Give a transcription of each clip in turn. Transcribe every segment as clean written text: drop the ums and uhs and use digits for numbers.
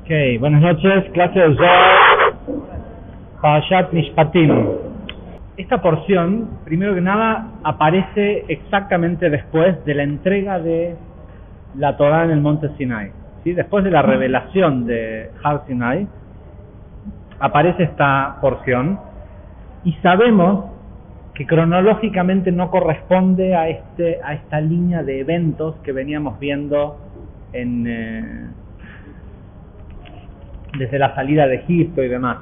Ok, buenas noches, clase de Zohar, Parashat Mishpatim. Esta porción, primero que nada, aparece exactamente después de la entrega de la Torá en el monte Sinai. ¿Sí? Después de la revelación de Har Sinai, aparece esta porción y sabemos que cronológicamente no corresponde a esta línea de eventos que veníamos viendo desde la salida de Egipto y demás.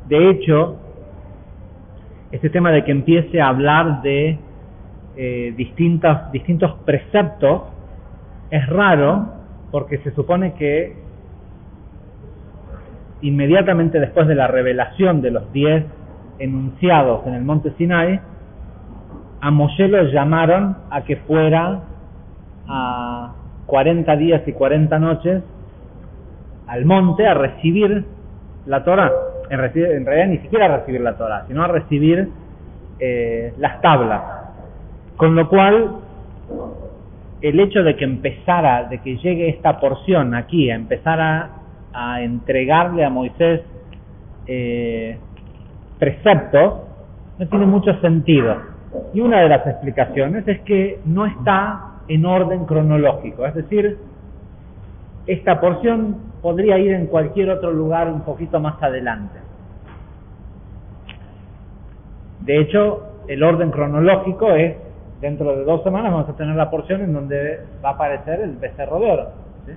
De hecho, este tema de que empiece a hablar de distintos preceptos es raro, porque se supone que inmediatamente después de la revelación de los 10 enunciados en el monte Sinai, a Moshe lo llamaron a que fuera a 40 días y 40 noches al monte a recibir la Torá. En realidad ni siquiera a recibir la Torá, sino a recibir las tablas. Con lo cual, el hecho de que llegue esta porción aquí, a empezar a entregarle a Moisés preceptos, no tiene mucho sentido. Y una de las explicaciones es que no está en orden cronológico, es decir, esta porción podría ir en cualquier otro lugar un poquito más adelante. De hecho, el orden cronológico es, dentro de 2 semanas vamos a tener la porción en donde va a aparecer el becerro de oro, ¿sí?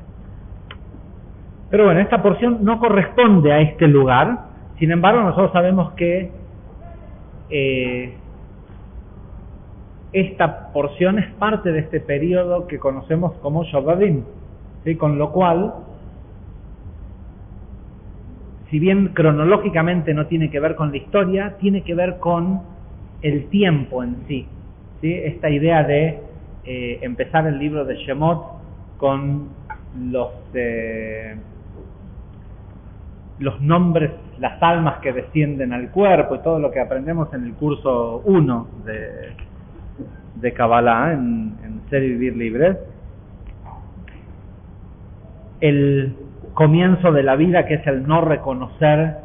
Pero bueno, esta porción no corresponde a este lugar. Sin embargo, nosotros sabemos que esta porción es parte de este periodo que conocemos como Shovadim, ¿sí? Con lo cual, si bien cronológicamente no tiene que ver con la historia, tiene que ver con el tiempo en sí, ¿sí? Esta idea de empezar el libro de Shemot con los nombres, las almas que descienden al cuerpo y todo lo que aprendemos en el curso 1 de Kabbalah en Ser y Vivir Libres. El comienzo de la vida, que es el no reconocer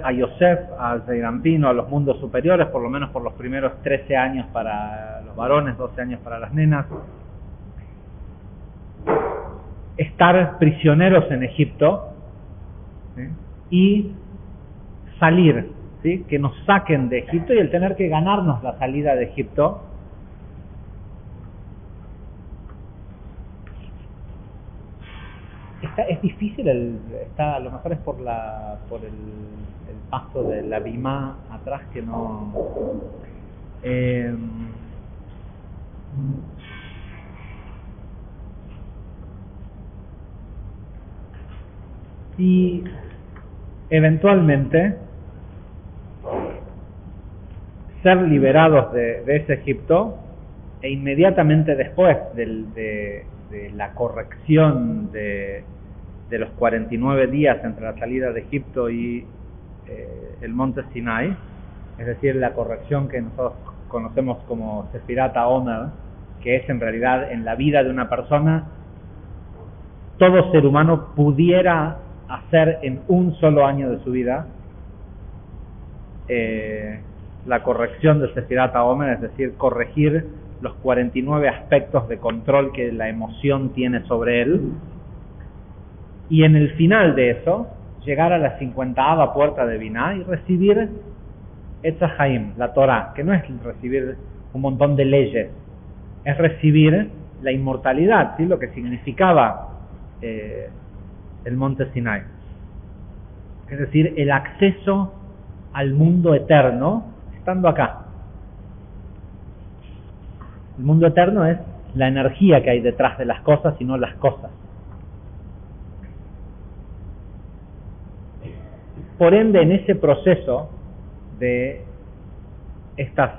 a Yosef, a Zeirampino, a los mundos superiores, por lo menos por los primeros 13 años para los varones, 12 años para las nenas. Estar prisioneros en Egipto, ¿sí? Y salir, ¿sí? Que nos saquen de Egipto, y el tener que ganarnos la salida de Egipto. Es difícil, a lo mejor es por el paso de la Bimá atrás que no... y eventualmente ser liberados de ese Egipto, e inmediatamente después de la corrección de los 49 días entre la salida de Egipto y el monte Sinai, es decir, la corrección que nosotros conocemos como Sefirat HaOmer, que es en realidad en la vida de una persona, todo ser humano pudiera hacer en un solo año de su vida la corrección de Sefirat HaOmer, es decir, corregir los 49 aspectos de control que la emoción tiene sobre él, y en el final de eso llegar a la 50ª puerta de Binah y recibir Etz HaChaim, la Torah, que no es recibir un montón de leyes, es recibir la inmortalidad, ¿sí? Lo que significaba el monte Sinai, es decir, el acceso al mundo eterno estando acá. El mundo eterno es la energía que hay detrás de las cosas y no las cosas. Por ende, en ese proceso de estas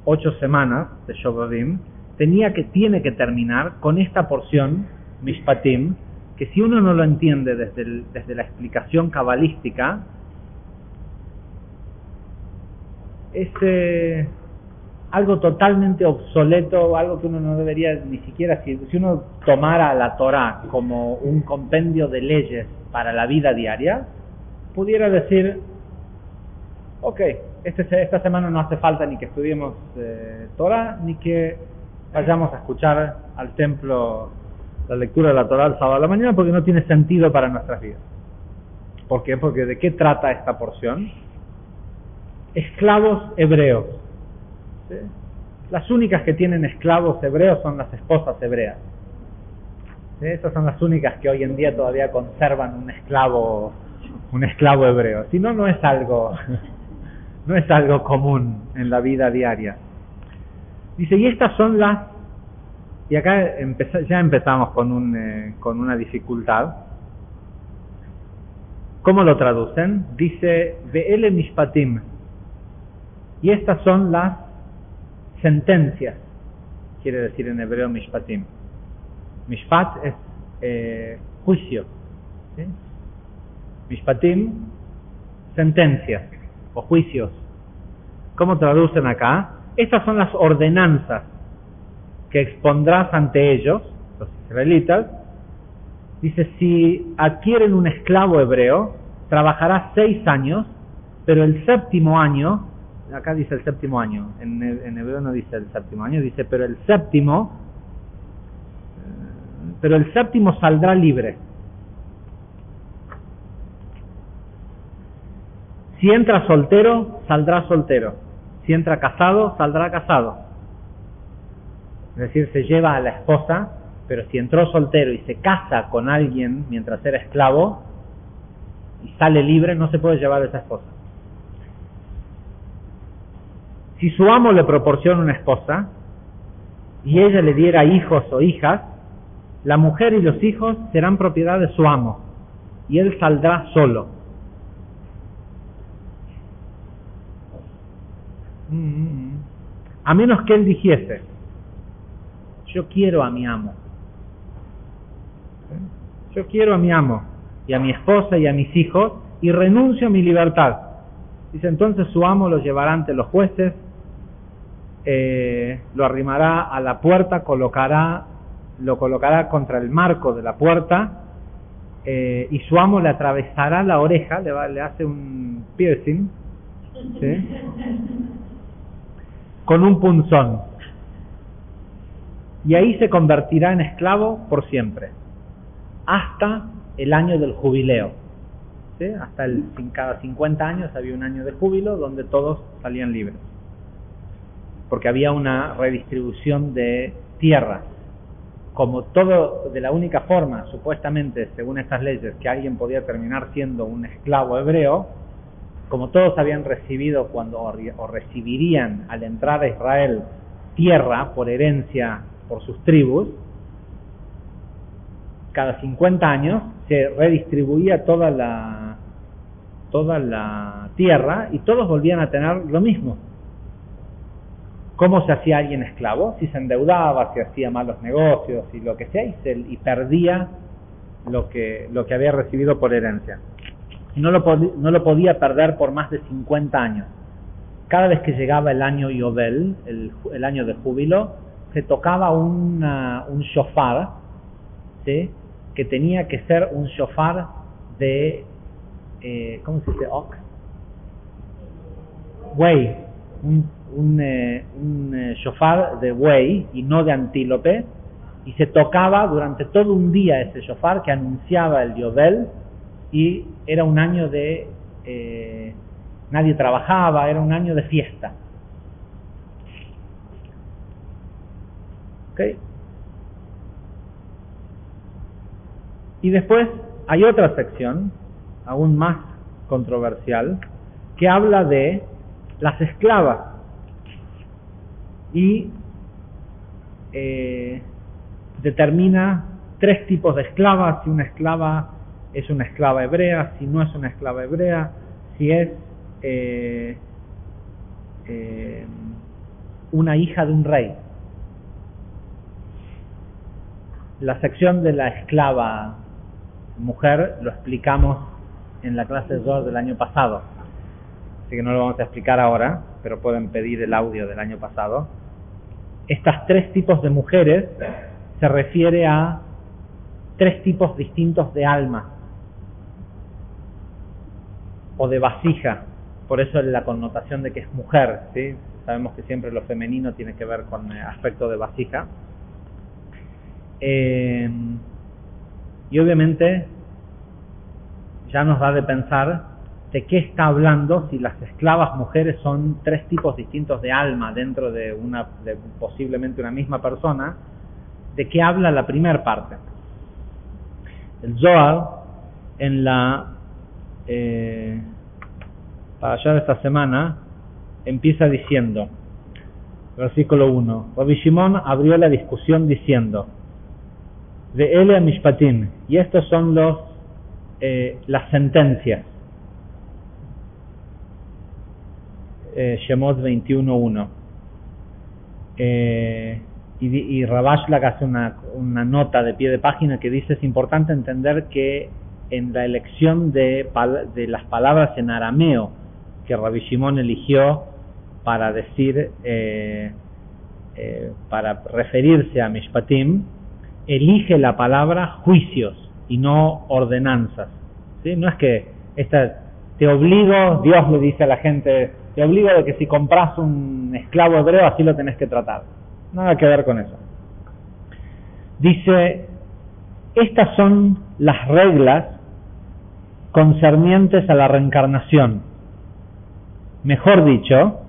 8 semanas de Shovadim, tiene que terminar con esta porción Mishpatim, que si uno no lo entiende desde la explicación cabalística, algo totalmente obsoleto, algo que uno no debería ni siquiera, si uno tomara la Torá como un compendio de leyes para la vida diaria, pudiera decir, ok, esta semana no hace falta ni que estudiemos Torá, ni que vayamos a escuchar al templo la lectura de la Torá el sábado a la mañana, porque no tiene sentido para nuestras vidas. ¿Por qué? Porque ¿de qué trata esta porción? Esclavos hebreos. ¿Sí? Las únicas que tienen esclavos hebreos son las esposas hebreas. ¿Sí? Esas son las únicas que hoy en día todavía conservan un esclavo hebreo. Si no, no es algo común en la vida diaria. Dice, y estas son las, y acá ya empezamos con una dificultad. ¿Cómo lo traducen? Dice, Ve'ele mishpatim, y estas son las sentencias, quiere decir en hebreo mishpatim. Mishpat es juicio, ¿sí? Mishpatim, sentencias o juicios. ¿Cómo traducen acá? Estas son las ordenanzas que expondrás ante ellos, los israelitas. Dice, si adquieren un esclavo hebreo, trabajará 6 años, pero el séptimo año, acá dice el séptimo año, en hebreo no dice el séptimo año, dice, pero el séptimo saldrá libre. Si entra soltero, saldrá soltero. Si entra casado, saldrá casado. Es decir, se lleva a la esposa, pero si entró soltero y se casa con alguien mientras era esclavo y sale libre, no se puede llevar a esa esposa. Si su amo le proporciona una esposa y ella le diera hijos o hijas, la mujer y los hijos serán propiedad de su amo y él saldrá solo. A menos que él dijese, yo quiero a mi amo. Yo quiero a mi amo y a mi esposa y a mis hijos y renuncio a mi libertad. Dice, entonces su amo lo llevará ante los jueces, lo arrimará a la puerta, lo colocará contra el marco de la puerta, y su amo le atravesará la oreja, le hace un piercing, ¿sí?, con un punzón, y ahí se convertirá en esclavo por siempre, hasta el año del jubileo. ¿Sí? Cada 50 años había un año de júbilo donde todos salían libres, porque había una redistribución de tierras. Como todo, de la única forma, supuestamente, según estas leyes, que alguien podía terminar siendo un esclavo hebreo, como todos habían recibido o recibirían al entrar a Israel tierra por herencia por sus tribus, cada 50 años se redistribuía toda la tierra y todos volvían a tener lo mismo. ¿Cómo se hacía alguien esclavo? Si se endeudaba, si hacía malos negocios y lo que sea, y perdía lo que había recibido por herencia. No lo podía perder por más de 50 años. Cada vez que llegaba el año Yobel, el año de júbilo, se tocaba un shofar, ¿sí?, que tenía que ser un shofar de, ¿cómo se dice? Ox, buey, un shofar de buey y no de antílope, y se tocaba durante todo un día ese shofar que anunciaba el Yobel, y era un año de nadie trabajaba, era un año de fiesta. ¿Okay? Y después hay otra sección, aún más controversial, que habla de las esclavas y determina 3 tipos de esclavas: si una esclava es una esclava hebrea, si no es una esclava hebrea, si es una hija de un rey. La sección de la esclava mujer lo explicamos en la clase de Zohar del año pasado, así que no lo vamos a explicar ahora. pero pueden pedir el audio del año pasado. Estas 3 tipos de mujeres se refiere a 3 tipos distintos de alma o de vasija, por eso la connotación de que es mujer, ¿sí? Sabemos que siempre lo femenino tiene que ver con aspecto de vasija. Y obviamente ya nos da de pensar de qué está hablando si las esclavas mujeres son 3 tipos distintos de alma dentro de posiblemente una misma persona. ¿De qué habla la primera parte? El Zohar en la parashá de esta semana empieza diciendo, versículo 1, Rabbi Shimon abrió la discusión diciendo, de Ele Mishpatim, y estos son las sentencias. Shemot 21.1. Y Rabash Lag hace una nota de pie de página que dice: es importante entender que en la elección de las palabras en arameo que Rabbi Shimon eligió para decir, para referirse a Mishpatim, elige la palabra juicios y no ordenanzas, ¿sí? No es que te obligo, Dios le dice a la gente, te obligo de que si compras un esclavo hebreo así lo tenés que tratar. Nada que ver con eso. Dice, estas son las reglas concernientes a la reencarnación. Mejor dicho,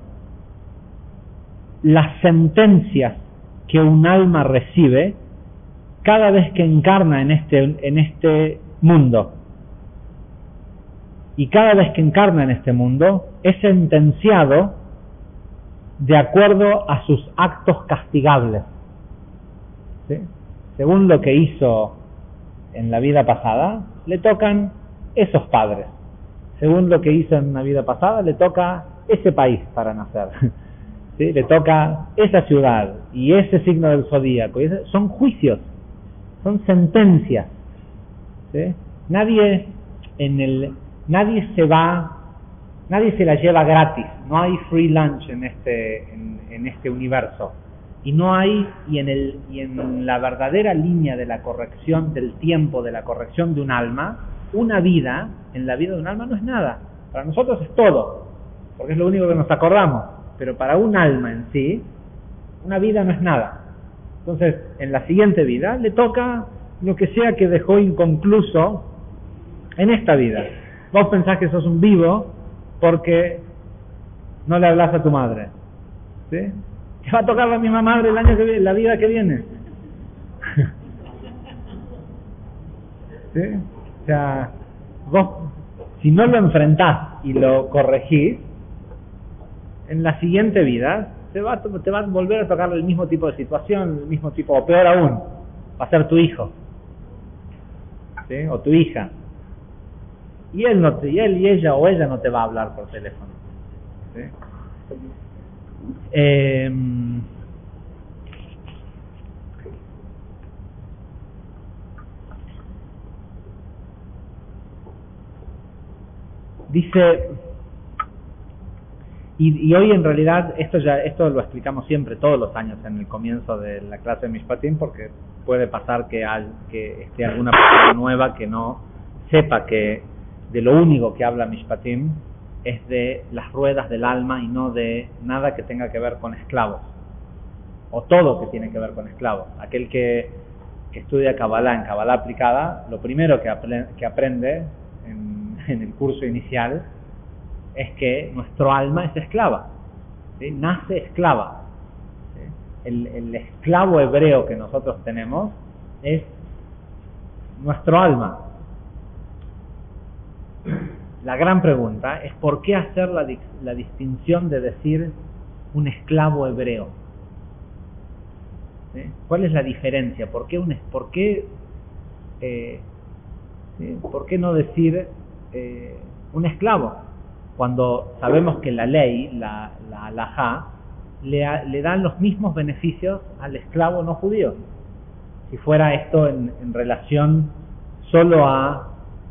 las sentencias que un alma recibe cada vez que encarna en este mundo. Y cada vez que encarna en este mundo es sentenciado de acuerdo a sus actos castigables, ¿sí? Según lo que hizo en la vida pasada, le tocan esos padres. Según lo que hizo en una vida pasada, le toca ese país para nacer, ¿sí? Le toca esa ciudad y ese signo del zodíaco. Son juicios, son sentencias, ¿sí? Nadie se la lleva gratis. No hay free lunch en este universo. Y no hay, y en la verdadera línea de la corrección del tiempo, de la corrección de un alma, una vida en la vida de un alma no es nada. Para nosotros es todo, porque es lo único que nos acordamos. Pero para un alma en sí, una vida no es nada. Entonces, en la siguiente vida le toca lo que sea que dejó inconcluso en esta vida. Vos pensás que sos un vivo porque no le hablas a tu madre, ¿sí? Te va a tocar la misma madre el año que viene, la vida que viene. ¿Sí? O sea, vos, si no lo enfrentás y lo corregís, en la siguiente vida te va a volver a tocar el mismo tipo de situación, el mismo tipo, o peor aún, va a ser tu hijo, ¿sí? O tu hija. Y él y ella o ella no te va a hablar por teléfono, ¿sí? Dice, y hoy en realidad esto lo explicamos siempre, todos los años en el comienzo de la clase de Mishpatim, porque puede pasar que esté alguna persona nueva que no sepa que de lo único que habla Mishpatim es de las ruedas del alma y no de nada que tenga que ver con esclavos, o todo que tiene que ver con esclavos. Aquel que estudia Kabbalah en Kabbalah aplicada, lo primero que aprende en el curso inicial es que nuestro alma es esclava, ¿sí? Nace esclava, ¿sí? El esclavo hebreo que nosotros tenemos es nuestro alma. La gran pregunta es ¿por qué hacer la distinción de decir un esclavo hebreo? ¿Sí? ¿Cuál es la diferencia? ¿Por qué no decir un esclavo? Cuando sabemos que la ley, la halajá, le dan los mismos beneficios al esclavo no judío. Si fuera esto en relación solo a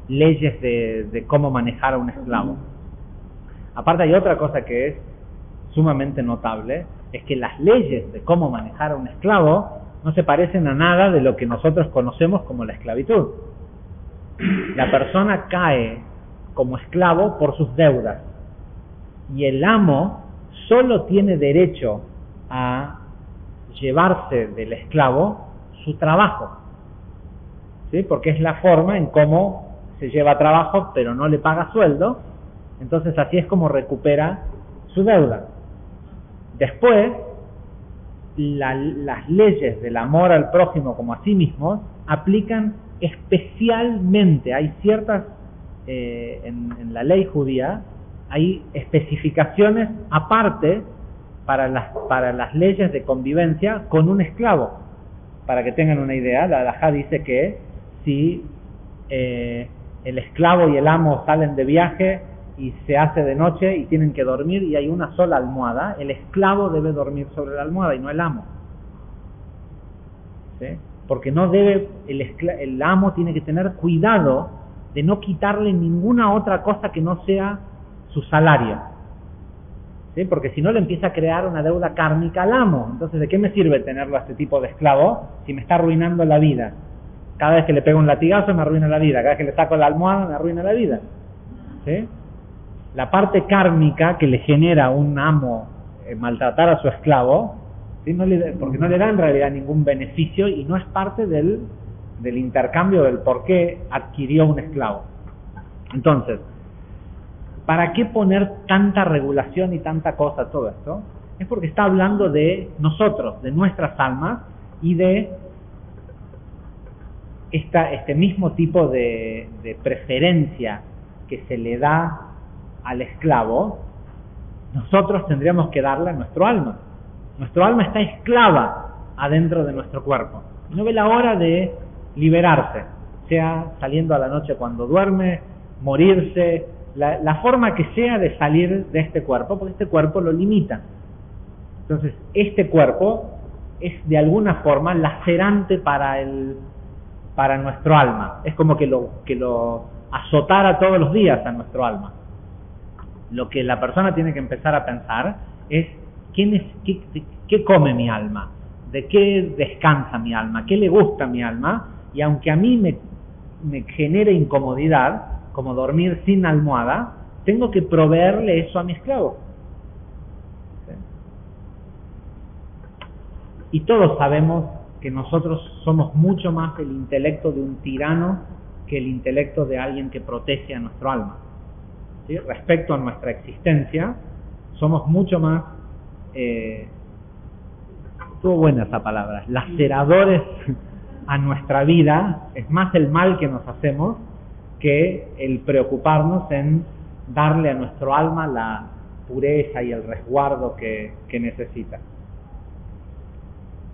leyes de cómo manejar a un esclavo. Aparte hay otra cosa que es sumamente notable es que las leyes de cómo manejar a un esclavo no se parecen a nada de lo que nosotros conocemos como la esclavitud. La persona cae como esclavo por sus deudas y el amo solo tiene derecho a llevarse del esclavo su trabajo, ¿sí? Porque es la forma en cómo se lleva trabajo pero no le paga sueldo, entonces así es como recupera su deuda. Después, las leyes del amor al prójimo como a sí mismo aplican especialmente. Hay ciertas, en la ley judía, hay especificaciones aparte para las leyes de convivencia con un esclavo. Para que tengan una idea, la halajá dice que si el esclavo y el amo salen de viaje y se hace de noche y tienen que dormir y hay una sola almohada, el esclavo debe dormir sobre la almohada y no el amo, ¿sí? Porque no debe, el amo tiene que tener cuidado de no quitarle ninguna otra cosa que no sea su salario, ¿sí? Porque si no le empieza a crear una deuda kármica al amo. Entonces, ¿de qué me sirve tenerlo a este tipo de esclavo si me está arruinando la vida? Cada vez que le pego un latigazo me arruina la vida, cada vez que le saco la almohada me arruina la vida, ¿sí? La parte kármica que le genera un amo maltratar a su esclavo, ¿sí? Porque no le da en realidad ningún beneficio y no es parte del intercambio del por qué adquirió un esclavo. Entonces, ¿para qué poner tanta regulación y tanta cosa todo esto? Es porque está hablando de nosotros, de nuestras almas y de este mismo tipo de preferencia que se le da al esclavo. Nosotros tendríamos que darle a nuestro alma. Nuestro alma está esclava adentro de nuestro cuerpo. No ve la hora de liberarse, sea saliendo a la noche cuando duerme, morirse, la forma que sea de salir de este cuerpo, porque este cuerpo lo limita. Entonces, este cuerpo es de alguna forma lacerante para nuestro alma. Es como que lo azotara todos los días a nuestro alma. Lo que la persona tiene que empezar a pensar es ¿qué come mi alma? ¿De qué descansa mi alma? ¿Qué le gusta a mi alma? Y aunque a mí me genere incomodidad, como dormir sin almohada, tengo que proveerle eso a mi esclavo. ¿Sí? Y todos sabemos que nosotros somos mucho más el intelecto de un tirano que el intelecto de alguien que protege a nuestro alma. ¿Sí? Respecto a nuestra existencia, somos mucho más, estuvo buena esa palabra, laceradores a nuestra vida. Es más el mal que nos hacemos que el preocuparnos en darle a nuestro alma la pureza y el resguardo que necesita.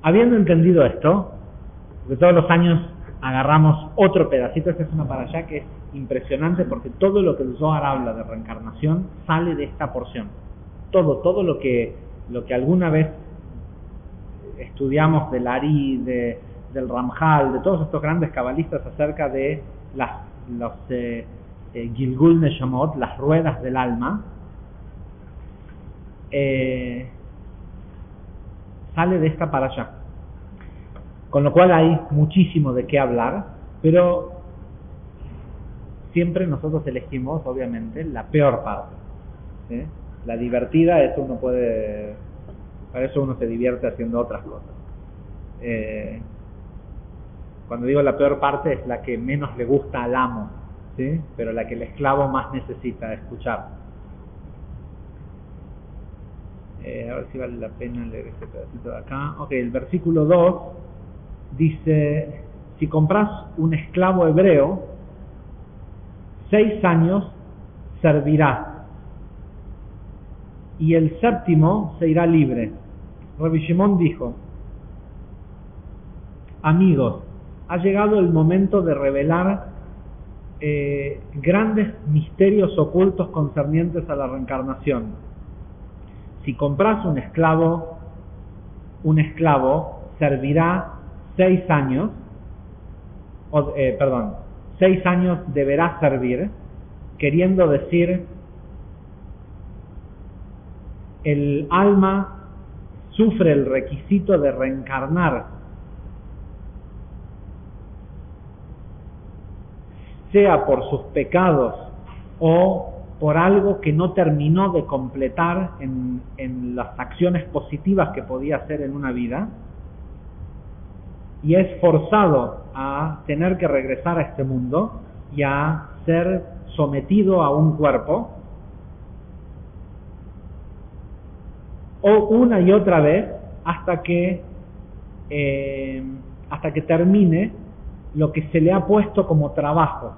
Habiendo entendido esto, de todos los años agarramos otro pedacito. Esta es una parashá que es impresionante porque todo lo que el Zohar habla de reencarnación sale de esta porción. Todo lo que alguna vez estudiamos del Ari, del Ramjal, de todos estos grandes cabalistas acerca de los Gilgul Neshamot, las ruedas del alma, sale de esta parashá. Con lo cual hay muchísimo de qué hablar, pero siempre nosotros elegimos, obviamente, la peor parte, ¿sí? La divertida, eso uno puede, para eso uno se divierte haciendo otras cosas. Cuando digo la peor parte es la que menos le gusta al amo, ¿sí? Pero la que el esclavo más necesita escuchar. A ver si vale la pena leer este pedacito de acá. Ok, el versículo 2 dice: si compras un esclavo hebreo, 6 años servirá y el 7º se irá libre. Rabbi Shimon dijo: amigos, ha llegado el momento de revelar grandes misterios ocultos concernientes a la reencarnación. Si compras un esclavo servirá 6 años, 6 años deberá servir, queriendo decir el alma sufre el requisito de reencarnar, sea por sus pecados o por algo que no terminó de completar en las acciones positivas que podía hacer en una vida, y es forzado a tener que regresar a este mundo y a ser sometido a un cuerpo, o una y otra vez hasta que termine lo que se le ha puesto como trabajo.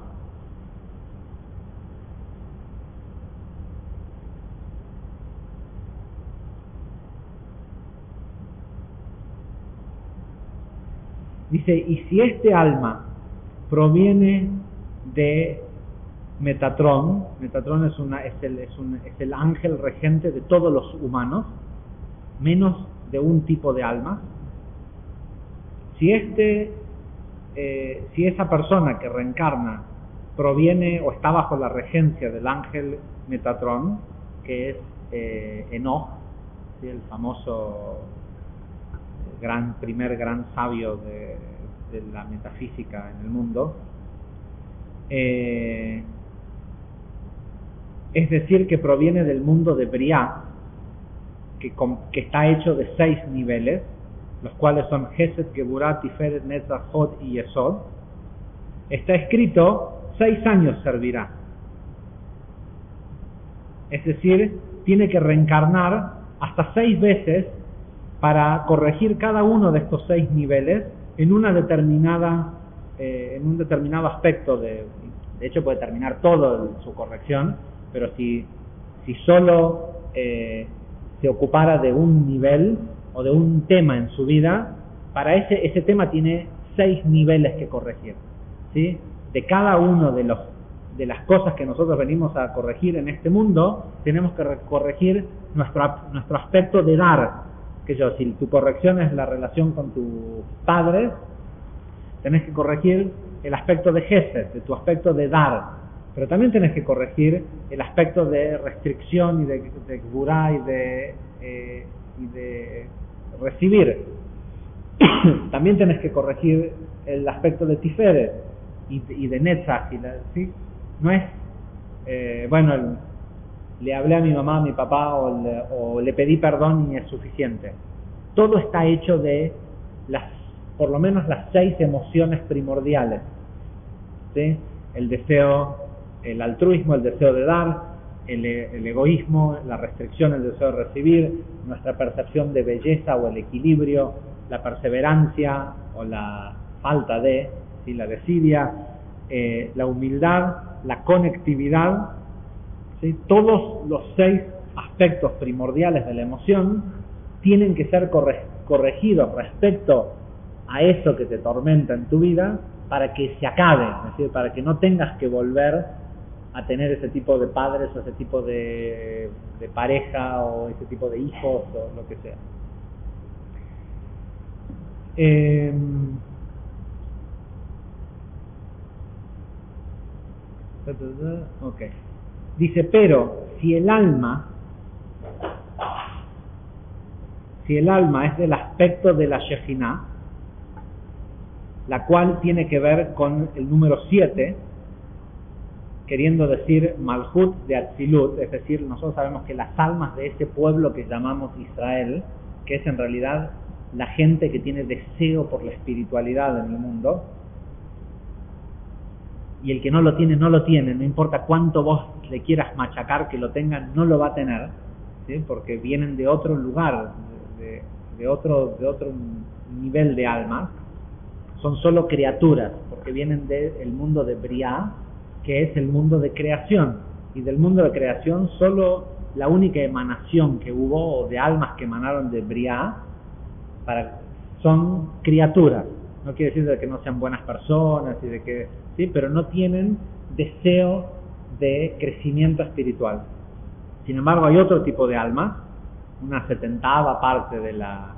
Dice, y si este alma proviene de Metatrón, Metatrón es el ángel regente de todos los humanos, menos de un tipo de alma. Si esa persona que reencarna proviene o está bajo la regencia del ángel Metatrón, que es Enoch, ¿sí? El famoso primer gran sabio de la metafísica en el mundo, es decir, que proviene del mundo de Briá, que está hecho de 6 niveles, los cuales son Gesed, Geburah, Tiferet, Netzach, Hod y Yesod. Está escrito 6 años servirá, es decir, tiene que reencarnar hasta 6 veces para corregir cada uno de estos 6 niveles en un determinado aspecto. De hecho puede terminar todo su corrección, pero si solo se ocupara de un nivel o de un tema en su vida, para ese tema tiene 6 niveles que corregir, ¿sí? De cada uno de las cosas que nosotros venimos a corregir en este mundo, tenemos que corregir nuestro aspecto de dar. Si tu corrección es la relación con tus padres, tenés que corregir el aspecto de Gesed, de tu aspecto de dar, pero también tenés que corregir el aspecto de restricción y de Geburah y de recibir. También tenés que corregir el aspecto de Tiferet y de Netzach, ¿sí? No es le hablé a mi mamá, a mi papá, o le pedí perdón y es suficiente. Todo está hecho de por lo menos las 6 emociones primordiales, ¿sí? El deseo, el altruismo, el deseo de dar, el egoísmo, la restricción, el deseo de recibir, nuestra percepción de belleza o el equilibrio, la perseverancia o la falta de, ¿sí? La desidia, la humildad, la conectividad, ¿sí? Todos los 6 aspectos primordiales de la emoción tienen que ser corregidos respecto a eso que te tormenta en tu vida para que se acabe, es decir, para que no tengas que volver a tener ese tipo de padres o ese tipo de pareja o ese tipo de hijos o lo que sea. Okay. Dice, pero si el alma es del aspecto de la Shejinah, la cual tiene que ver con el número 7, queriendo decir Malhut de Atzilut, es decir, nosotros sabemos que las almas de ese pueblo que llamamos Israel, que es en realidad la gente que tiene deseo por la espiritualidad en el mundo, y el que no lo tiene, no lo tiene, no importa cuánto vos le quieras machacar que lo tenga, no lo va a tener, ¿sí? Porque vienen de otro lugar, de otro nivel de alma, son solo criaturas, porque vienen del mundo de Briá, que es el mundo de creación, y del mundo de creación solo la única emanación que hubo, o de almas que emanaron de Briá, son criaturas. No quiere decir de que no sean buenas personas y de que sí, pero no tienen deseo de crecimiento espiritual. Sin embargo, hay otro tipo de almas, una 70ª parte de las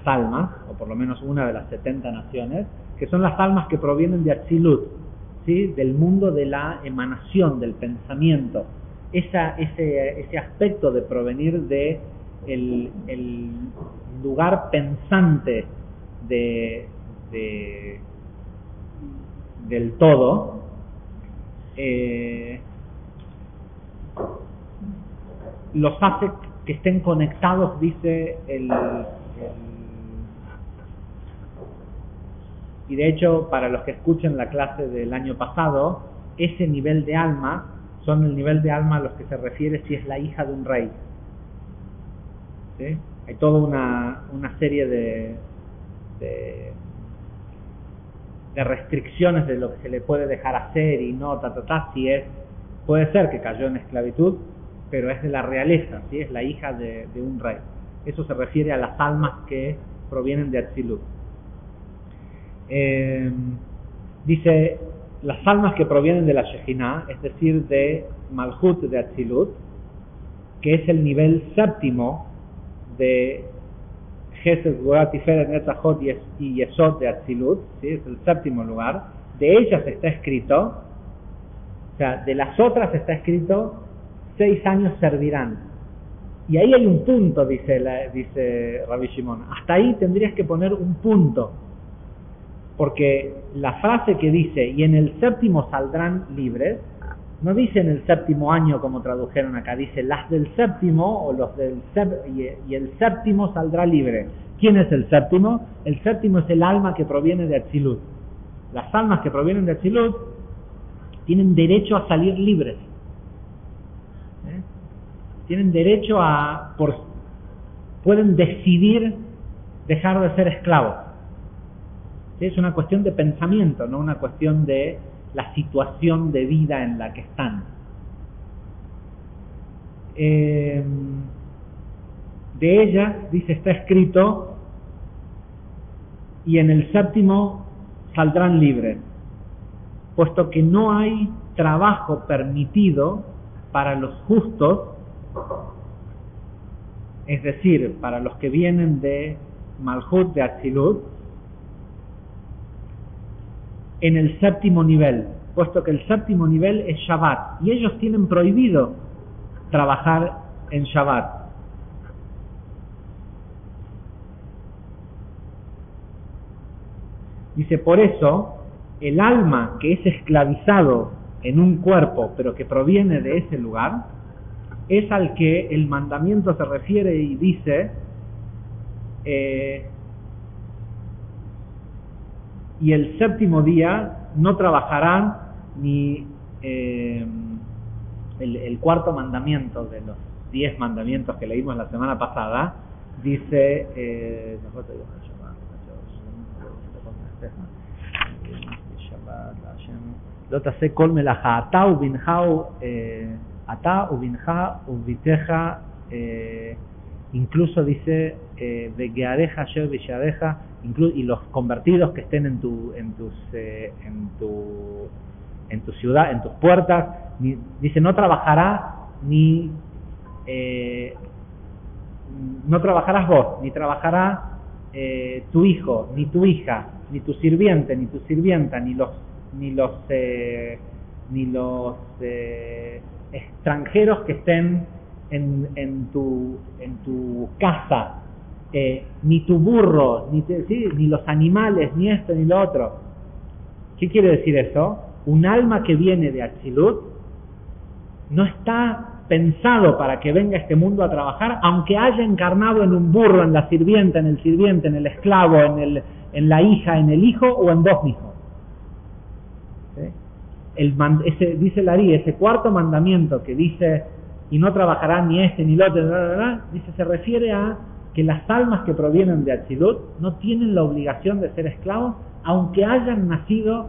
almas, o por lo menos una de las 70 naciones, que son las almas que provienen de Atzilut, ¿sí? Del mundo de la emanación, del pensamiento. ese aspecto de provenir de el lugar pensante del todo, los hace que estén conectados, dice y de hecho, para los que escuchen la clase del año pasado, ese nivel de alma son el nivel de alma a los que se refiere si es la hija de un rey. ¿Sí? Hay toda una serie de restricciones de lo que se le puede dejar hacer y no, si puede ser que cayó en esclavitud, pero es de la realeza, ¿sí? Es la hija de un rey. Eso se refiere a las almas que provienen de Atzilut. Dice, las almas que provienen de la Shejinah, es decir, de Malhut de Atzilut, que es el nivel séptimo de Gesed, Gvurah, Tiferet, Netzachot y Yesod de Atzilut, ¿sí? Es el séptimo lugar. De ellas está escrito, o sea, de las otras está escrito 6 años servirán. Y ahí hay un punto, dice Rabbi Shimon. Hasta ahí tendrías que poner un punto, porque la frase que dice y en el séptimo saldrán libres, no dice en el séptimo año como tradujeron acá, dice las del séptimo o los del y el séptimo saldrá libre. ¿Quién es el séptimo? El séptimo es el alma que proviene de Atzilut. Las almas que provienen de Atzilut tienen derecho a salir libres. Tienen derecho pueden decidir dejar de ser esclavos. ¿Sí? Es una cuestión de pensamiento, no una cuestión de la situación de vida en la que están. De ellas, dice, está escrito, y en el séptimo saldrán libres, puesto que no hay trabajo permitido para los justos, es decir, para los que vienen de Malhut de Atzilut, en el séptimo nivel, puesto que el séptimo nivel es Shabbat, y ellos tienen prohibido trabajar en Shabbat. Dice, por eso, el alma que es esclavizado en un cuerpo, pero que proviene de ese lugar, es al que el mandamiento se refiere y dice, y el séptimo día no trabajarán ni el cuarto mandamiento de los 10 mandamientos que leímos la semana pasada, dice incluso dice Vegeareja, Asher Vishareja, y los convertidos que estén en tu ciudad, en tus puertas, dice no trabajará no trabajarás vos, ni trabajará tu hijo, ni tu hija, ni tu sirviente, ni tu sirvienta, ni los extranjeros que estén en tu casa, ni tu burro, ni los animales, ni esto ni lo otro. ¿Qué quiere decir eso? Un alma que viene de Atzilut no está pensado para que venga a este mundo a trabajar, aunque haya encarnado en un burro, en la sirvienta, en el sirviente, en el esclavo, en la hija, en el hijo o en 2 hijos. ¿Sí? Dice Larí, ese cuarto mandamiento que dice y no trabajará ni este ni lo otro, dice, se refiere a que las almas que provienen de Atzilut no tienen la obligación de ser esclavos, aunque hayan nacido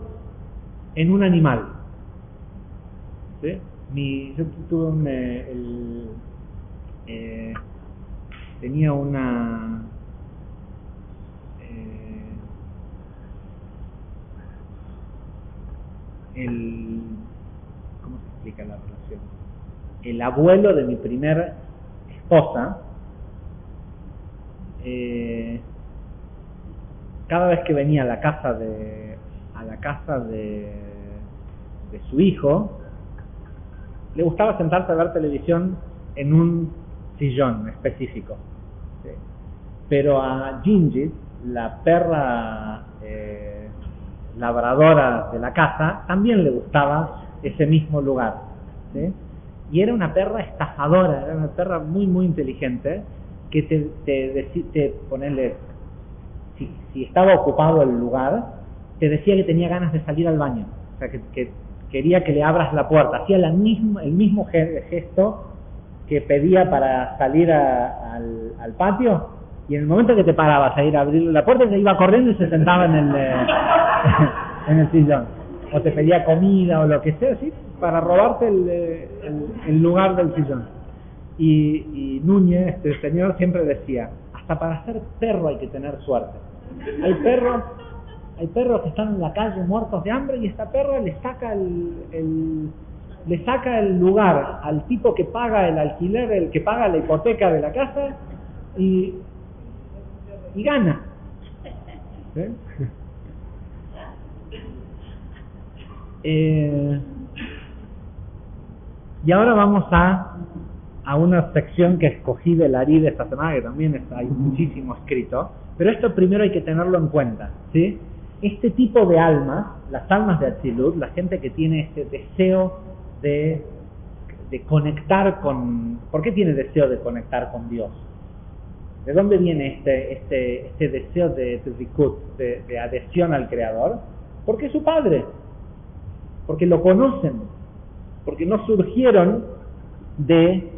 en un animal. ¿Sí? Yo tuve tenía una ¿cómo se explica la relación? El abuelo de mi primer esposa, cada vez que venía a la casa de su hijo, le gustaba sentarse a ver televisión en un sillón específico. ¿Sí? Pero a Gingis, la perra labradora de la casa, también le gustaba ese mismo lugar. ¿Sí? Y era una perra estafadora, era una perra muy muy inteligente, que te ponerle, si estaba ocupado el lugar, te decía que tenía ganas de salir al baño, o sea, que quería que le abras la puerta, hacía el mismo gesto que pedía para salir al patio, y en el momento que te parabas a ir a abrir la puerta, se iba corriendo y se sentaba en el sillón, o te pedía comida o lo que sea, ¿sí? Para robarte el lugar del sillón. Y Núñez, este señor, siempre decía, hasta para ser perro hay que tener suerte. Hay perros que están en la calle muertos de hambre, y esta perra le saca el lugar al tipo que paga el alquiler, el que paga la hipoteca de la casa, y gana. ¿Sí? Y ahora vamos a una sección que escogí del Ari de esta semana, que también hay muchísimo escrito, pero esto primero hay que tenerlo en cuenta, ¿sí? Este tipo de almas, las almas de Atzilut, la gente que tiene este deseo de conectar con... ¿Por qué tiene deseo de conectar con Dios? ¿De dónde viene este deseo de adhesión al Creador? Porque es su Padre, porque lo conocen, porque no surgieron de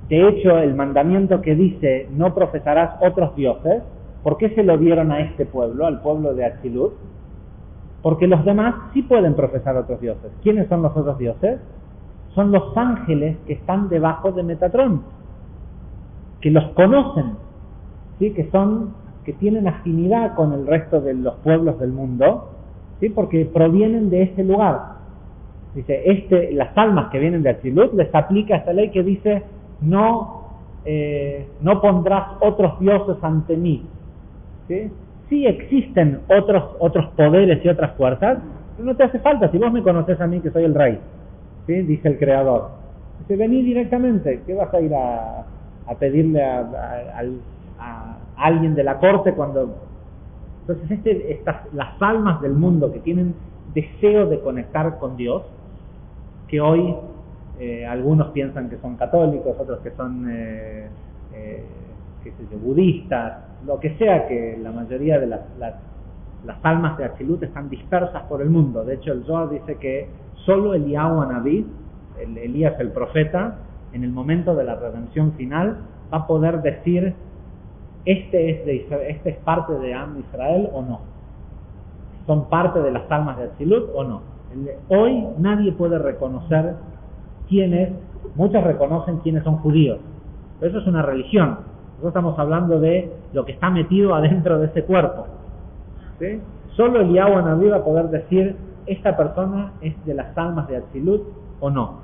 hecho, el mandamiento que dice no profesarás otros dioses, ¿por qué se lo dieron a este pueblo, al pueblo de Atzilut? Porque los demás sí pueden profesar otros dioses. ¿Quiénes son los otros dioses? Son los ángeles que están debajo de Metatrón, que los conocen, ¿sí? que tienen afinidad con el resto de los pueblos del mundo, ¿sí? Porque provienen de ese lugar. Dice, las almas que vienen de Atzilut les aplica esta ley que dice no pondrás otros dioses ante mí. ¿Sí? Sí existen otros poderes y otras fuerzas, pero no te hace falta, si vos me conoces a mí que soy el rey, ¿sí? Dice el Creador. Dice, vení directamente, ¿qué vas a ir a pedirle a alguien de la corte cuando... Entonces las almas del mundo que tienen deseo de conectar con Dios, que hoy algunos piensan que son católicos, otros que son budistas, lo que sea, que la mayoría de las almas de Atzilut están dispersas por el mundo. De hecho, el Zohar dice que solo Eliyahu Anabí, Elías el profeta, en el momento de la redención final, va a poder decir este es parte de Am Israel o no, son parte de las almas de Atzilut o no. Hoy nadie puede reconocer quién es. Muchos reconocen quiénes son judíos, pero eso es una religión. Nosotros estamos hablando de lo que está metido adentro de ese cuerpo, ¿sí? Solo Eliyahu Anabí va a poder decir esta persona es de las almas de Atzilut o no.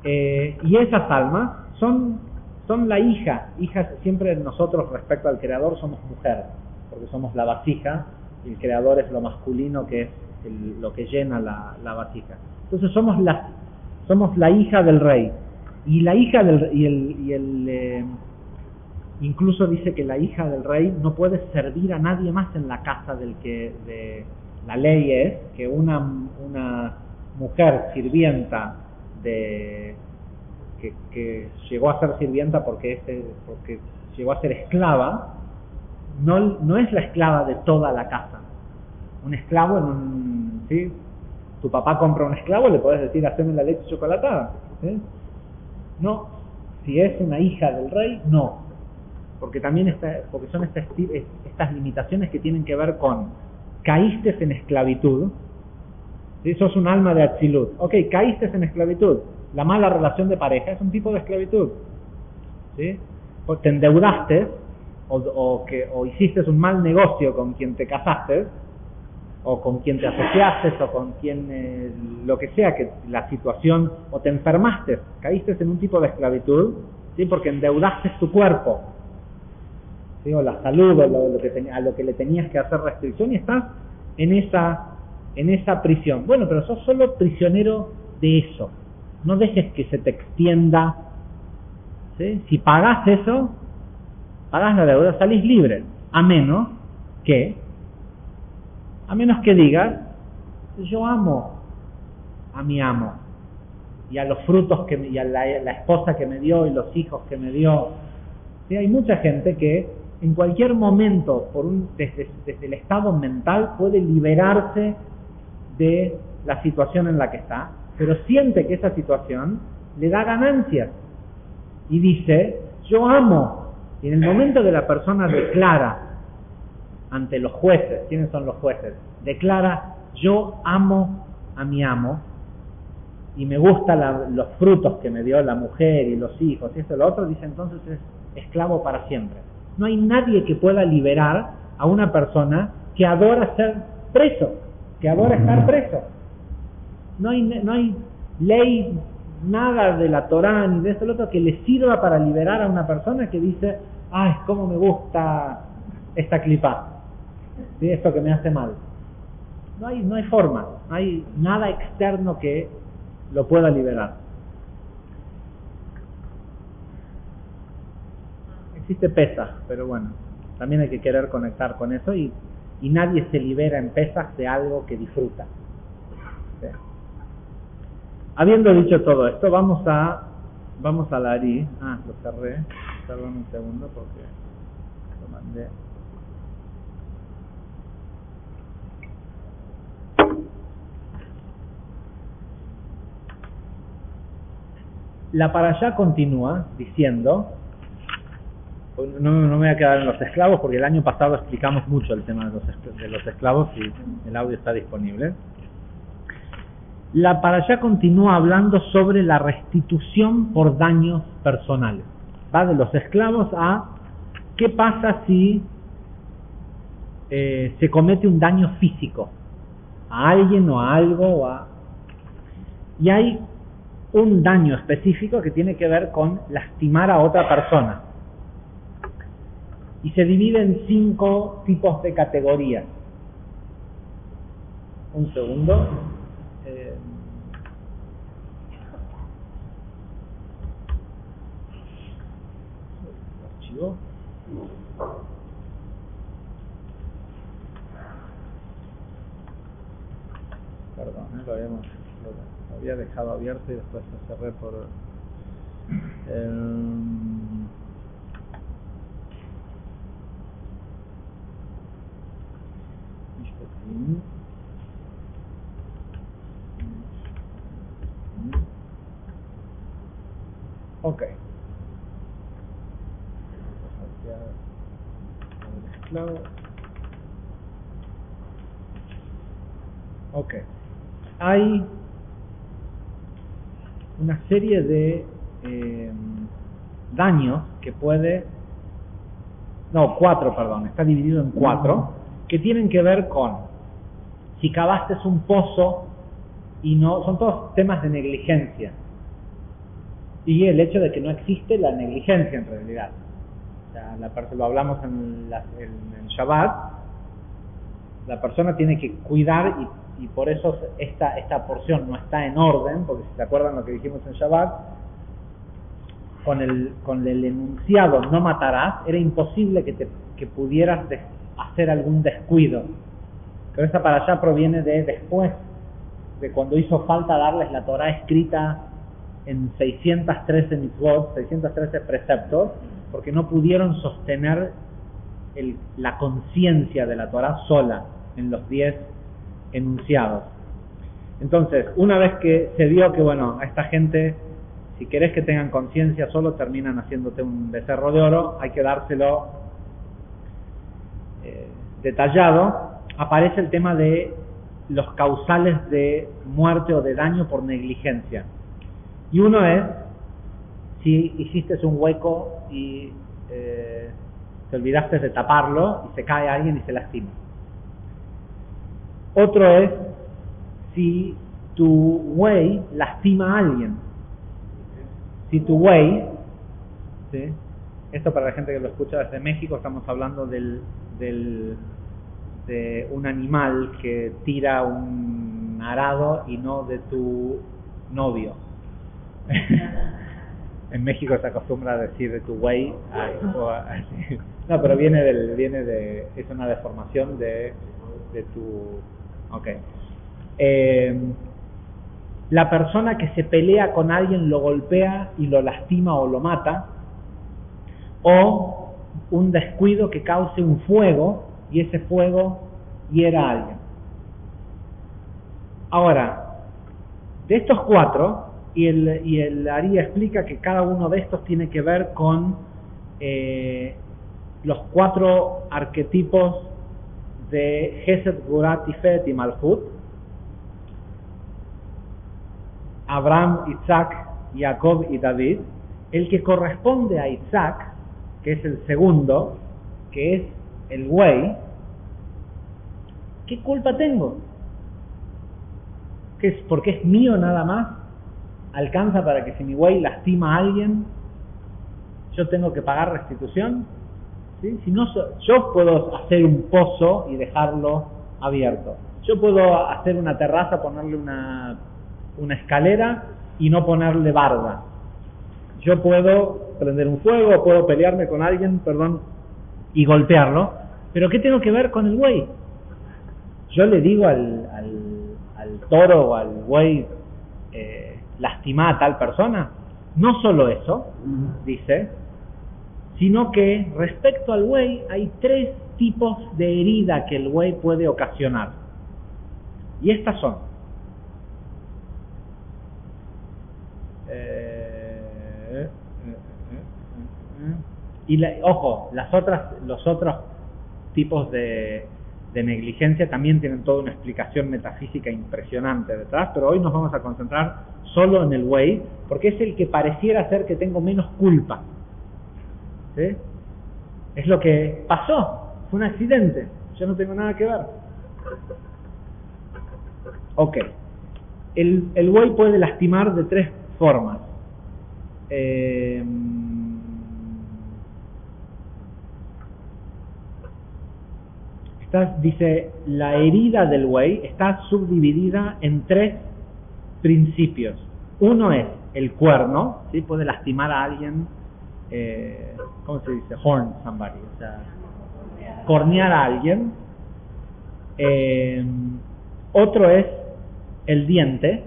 Y esas almas son la hijas. Siempre nosotros respecto al Creador somos mujer, porque somos la vasija, y el Creador es lo masculino, que es lo que llena la vasija. Entonces somos la hija del rey, y la hija del incluso dice que la hija del rey no puede servir a nadie más en la casa la ley es que una mujer sirvienta que llegó a ser sirvienta porque llegó a ser esclava, no es la esclava de toda la casa. Un esclavo ¿sí? Tu papá compra un esclavo, le podés decir haceme la leche chocolatada, ¿sí? No, si es una hija del rey, no, porque también porque son estas limitaciones que tienen que ver con caíste en esclavitud, ¿sí? Sos un alma de Atzilut, ok, caíste en esclavitud. La mala relación de pareja es un tipo de esclavitud, ¿sí? O te endeudaste o hiciste un mal negocio con quien te casaste o con quien te asociaste o con quien lo que sea, que la situación, o te enfermaste, caíste en un tipo de esclavitud, ¿sí? Porque endeudaste tu cuerpo, ¿sí? O la salud, o a lo que le tenías que hacer restricción, y estás en esa en esa prisión. Bueno, pero sos solo prisionero de eso. No dejes que se te extienda, ¿sí? Si pagás eso, pagás la deuda, salís libre. A menos que digas, yo amo a mi amo y a los frutos y a la esposa que me dio y los hijos que me dio. ¿Sí? Hay mucha gente que en cualquier momento, desde el estado mental, puede liberarse de la situación en la que está, pero siente que esa situación le da ganancias y dice, yo amo. Y en el momento que la persona declara ante los jueces, ¿quiénes son los jueces? Declara, yo amo a mi amo y me gustan los frutos que me dio la mujer y los hijos y esto y lo otro, dice, entonces es esclavo para siempre. No hay nadie que pueda liberar a una persona que adora ser preso, que adora estar preso. No hay ley, nada de la Torá ni de esto y lo otro que le sirva para liberar a una persona que dice, ay, cómo me gusta esta clipa, ¿sí? Esto que me hace mal. No hay forma, no hay nada externo que lo pueda liberar. Existe Pesaj, pero bueno, también hay que querer conectar con eso y nadie se libera en Pesaj de algo que disfruta. ¿Sí? Habiendo dicho todo esto, vamos a la Ari. Lo cerré. Perdón un segundo porque lo mandé. La parashá continúa diciendo, no me voy a quedar en los esclavos porque el año pasado explicamos mucho el tema de los esclavos y el audio está disponible. La parashá continúa hablando sobre la restitución por daños personales. Va de los esclavos a qué pasa si se comete un daño físico a alguien o a algo. Y hay un daño específico que tiene que ver con lastimar a otra persona. Y se divide en 5 tipos de categorías. Un segundo. Archivo. Perdón, lo había dejado abierto y después lo cerré por... Ok. Ok. Hay una serie de daños que puede... No, 4, perdón. Está dividido en 4 que tienen que ver con si cavaste un pozo y no... Son todos temas de negligencia. Y el hecho de que no existe la negligencia en realidad. O sea, lo hablamos en Shabbat. La persona tiene que cuidar y por eso esta porción no está en orden, porque si se acuerdan lo que dijimos en Shabbat, con el enunciado no matarás, era imposible que pudieras hacer algún descuido. Pero esa parashá proviene de después, de cuando hizo falta darles la Torá escrita en 613 mitzvot, 613 preceptos, porque no pudieron sostener la conciencia de la Torá sola en los 10 enunciados. Entonces, una vez que se vio que, bueno, a esta gente, si querés que tengan conciencia solo, terminan haciéndote un becerro de oro, hay que dárselo detallado, aparece el tema de los causales de muerte o de daño por negligencia. Y uno es si hiciste un hueco y te olvidaste de taparlo y se cae alguien y se lastima. Otro es si tu buey lastima a alguien. Si tu buey, ¿sí? Esto para la gente que lo escucha desde México, estamos hablando del de un animal que tira un arado y no de tu novio. En México se acostumbra a decir de tu güey, no, pero es una deformación de tu, okay. La persona que se pelea con alguien lo golpea y lo lastima o lo mata, o un descuido que cause un fuego y ese fuego hiera a alguien. Ahora, de estos cuatro, y el Ari explica que cada uno de estos tiene que ver con los cuatro arquetipos de Hesed, Gvurah, Tiferet y Malhut: Abraham, Isaac, Jacob y David. El que corresponde a Isaac, que es el segundo, que es el güey, ¿qué culpa tengo? ¿Qué es? ¿Porque es mío nada más? ¿Alcanza para que si mi güey lastima a alguien, yo tengo que pagar restitución? ¿Sí? Si no, yo puedo hacer un pozo y dejarlo abierto. Yo puedo hacer una terraza, ponerle una escalera y no ponerle barda. Yo puedo prender un fuego, puedo pelearme con alguien, y golpearlo. ¿Pero qué tengo que ver con el güey? Yo le digo al toro o al güey, lastima a tal persona. No solo eso, dice, sino que respecto al güey hay 3 tipos de herida que el güey puede ocasionar. Y estas son: ojo, los otros tipos de negligencia también tienen toda una explicación metafísica impresionante detrás, pero hoy nos vamos a concentrar solo en el güey, porque es el que pareciera ser que tengo menos culpa. ¿Sí? Es lo que pasó, fue un accidente, yo no tengo nada que ver. Ok, el güey puede lastimar de 3 formas. Dice, la herida del güey está subdividida en 3 principios. Uno es el cuerno, ¿sí? Puede lastimar a alguien, ¿cómo se dice? Horn somebody, o sea, cornear a alguien. Otro es el diente,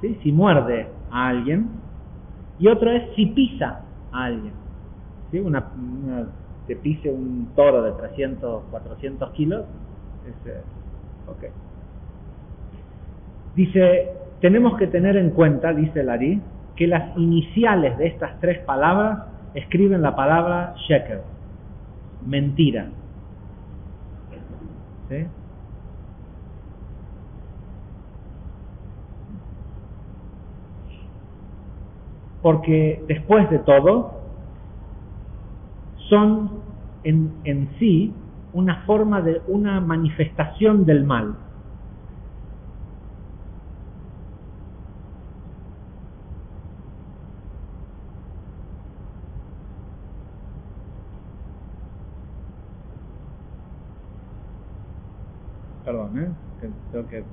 ¿sí? Si muerde a alguien. Y otro es si pisa a alguien, ¿sí? Que pise un toro de 300, 400 kilos. Okay. Dice, tenemos que tener en cuenta, dice el Ari, que las iniciales de estas 3 palabras escriben la palabra sheker, mentira. ¿Sí? Porque después de todo, son en sí una forma de una manifestación del mal. Perdón, que tengo que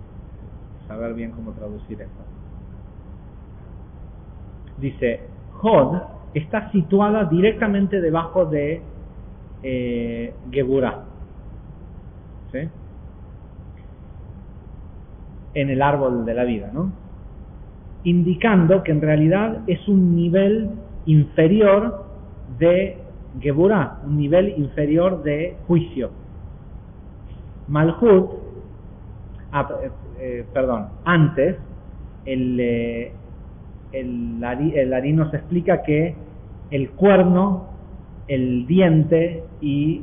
saber bien cómo traducir esto. Dice, Hod está situada directamente debajo de Geburah, ¿sí? En el árbol de la vida, ¿no? Indicando que en realidad es un nivel inferior de Geburah, un nivel inferior de juicio. Malhut, antes el Ari nos explica que el cuerno, el diente y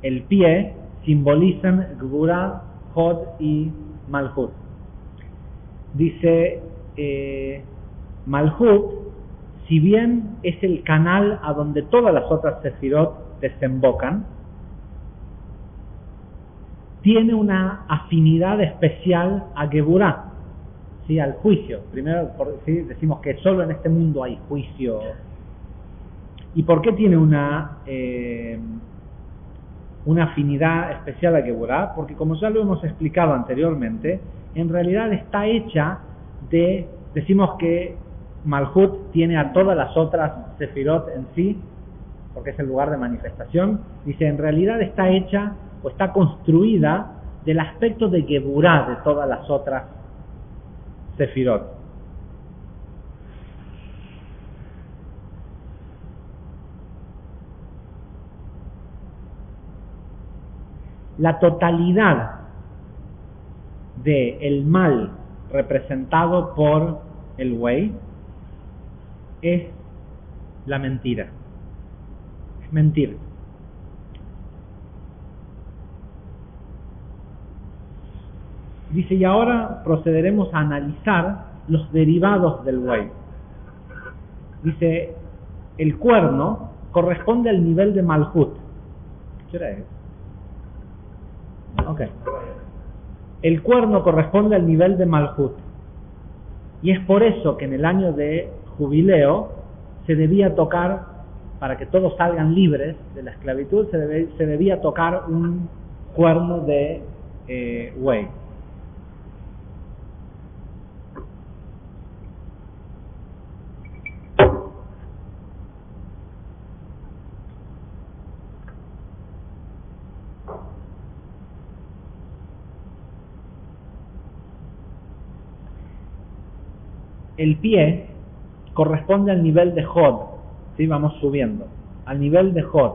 el pie simbolizan Gvurah, Hod y Malhut. Dice, Malhut, si bien es el canal a donde todas las otras sefirot desembocan, tiene una afinidad especial a Geburah, ¿sí? Al juicio. Primero, ¿sí? Decimos que solo en este mundo hay juicio. ¿Y por qué tiene una una afinidad especial a Geburah, porque como ya lo hemos explicado anteriormente, en realidad está hecha decimos que Malhut tiene a todas las otras Sefirot en sí, porque es el lugar de manifestación. Dice, en realidad está hecha o está construida del aspecto de Geburah de todas las otras Sefirot. La totalidad del mal representado por el Wei es la mentira. Es mentir. Dice, y ahora procederemos a analizar los derivados del Wei. Dice, el cuerno corresponde al nivel de Malhut. ¿Qué hora es? Okay. El cuerno corresponde al nivel de Malhut. Y es por eso que en el año de jubileo se debía tocar, para que todos salgan libres de la esclavitud, se debía tocar un cuerno de Wei. El pie corresponde al nivel de Hod, ¿sí? Vamos subiendo, al nivel de Hod,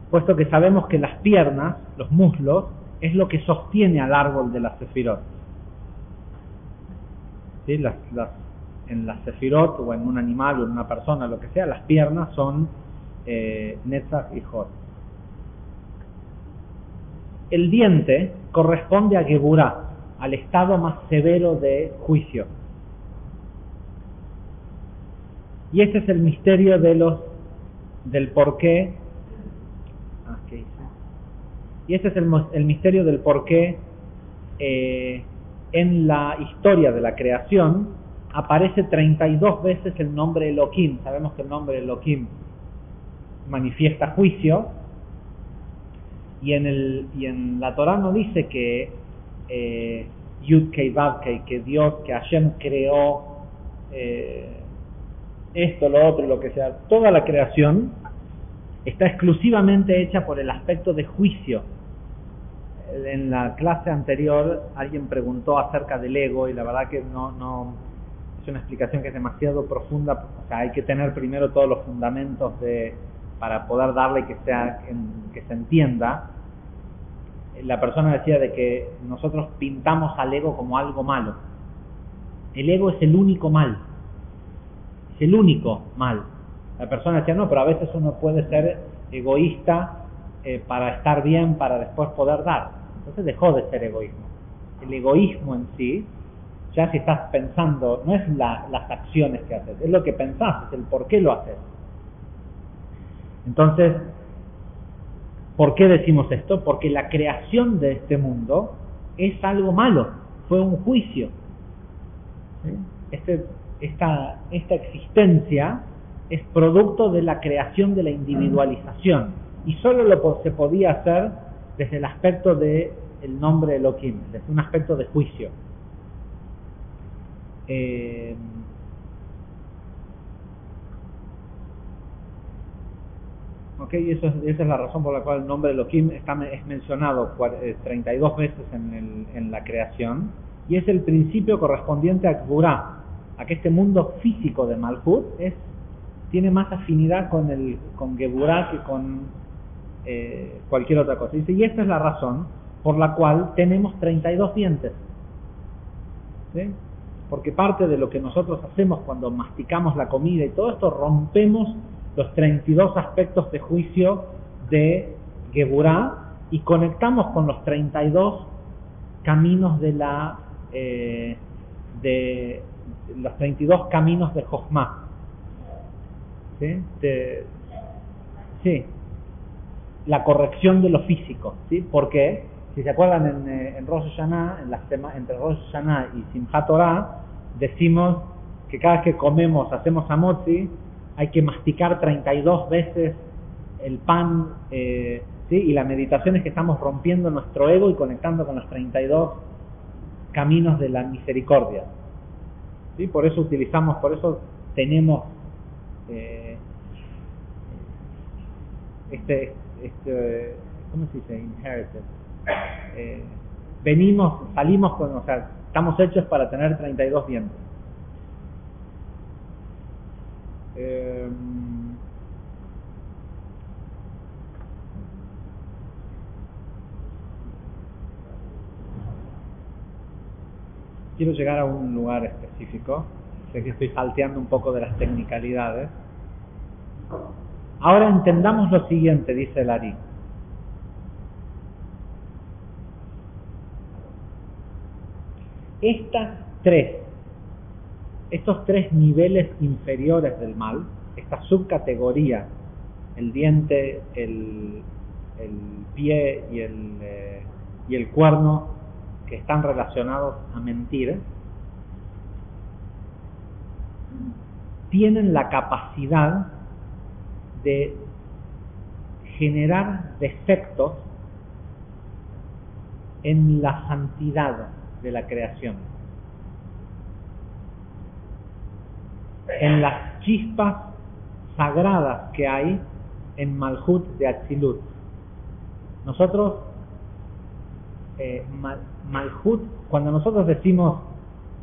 puesto que sabemos que las piernas, los muslos, es lo que sostiene al árbol de las Sefirot. ¿Sí? En las Sefirot, o en un animal, o en una persona, lo que sea, las piernas son Netzach y Hod. El diente corresponde a Geburah, al estado más severo de juicio. Y este es el misterio del por qué. ¿Qué hice? Y este es el misterio del por qué en la historia de la creación aparece 32 veces el nombre Elohim. Sabemos que el nombre Elohim manifiesta juicio, y en la Torah no dice que Yud-Kei Vav-Kei, que Dios, que Hashem creó esto, lo otro, lo que sea. Toda la creación está exclusivamente hecha por el aspecto de juicio. En la clase anterior alguien preguntó acerca del ego, y la verdad que no es una explicación que es demasiado profunda. O sea, hay que tener primero todos los fundamentos para poder darle que se entienda. La persona decía de que nosotros pintamos al ego como algo malo. El ego es el único mal. Es el único mal. La persona decía, no, pero a veces uno puede ser egoísta para estar bien, para después poder dar. Entonces dejó de ser egoísmo. El egoísmo en sí, ya si estás pensando, no es las acciones que haces, es lo que pensás, es el por qué lo haces. Entonces, ¿por qué decimos esto? Porque la creación de este mundo es algo malo, fue un juicio. ¿Sí? Esta existencia es producto de la creación de la individualización, y solo se podía hacer desde el aspecto del nombre Elohim, desde un aspecto de juicio. Okay, esa es la razón por la cual el nombre Elohim es mencionado 32 veces en la creación, y es el principio correspondiente a Geburah, a que este mundo físico de Malhut tiene más afinidad con Geburah que con cualquier otra cosa. Dice, y esta es la razón por la cual tenemos 32 dientes. ¿Sí? Porque parte de lo que nosotros hacemos cuando masticamos la comida y todo esto, rompemos los 32 aspectos de juicio de Geburah y conectamos con los 32 caminos de los 32 caminos de Jochma. ¿Sí? Sí, la corrección de lo físico, ¿sí? Porque si se acuerdan en Rosh Hashanah, entre Rosh Hashanah y Simchat Torah, decimos que cada vez que hacemos hamotzi, hay que masticar 32 veces el pan, ¿sí? Y la meditación es que estamos rompiendo nuestro ego y conectando con los 32 caminos de la misericordia, ¿sí? Por eso tenemos ¿cómo se dice? Inherited. Salimos con, o sea, estamos hechos para tener 32 dientes. Quiero llegar a un lugar específico. Sé que estoy salteando un poco de las technicalidades. Ahora entendamos lo siguiente, dice el Ari. Estos tres niveles inferiores del mal, esta subcategoría, el diente, el pie y el cuerno, que están relacionados a mentir, tienen la capacidad de generar defectos en la santidad de la creación, en las chispas sagradas que hay en Malhut de Atzilut. Nosotros, Malhut, cuando nosotros decimos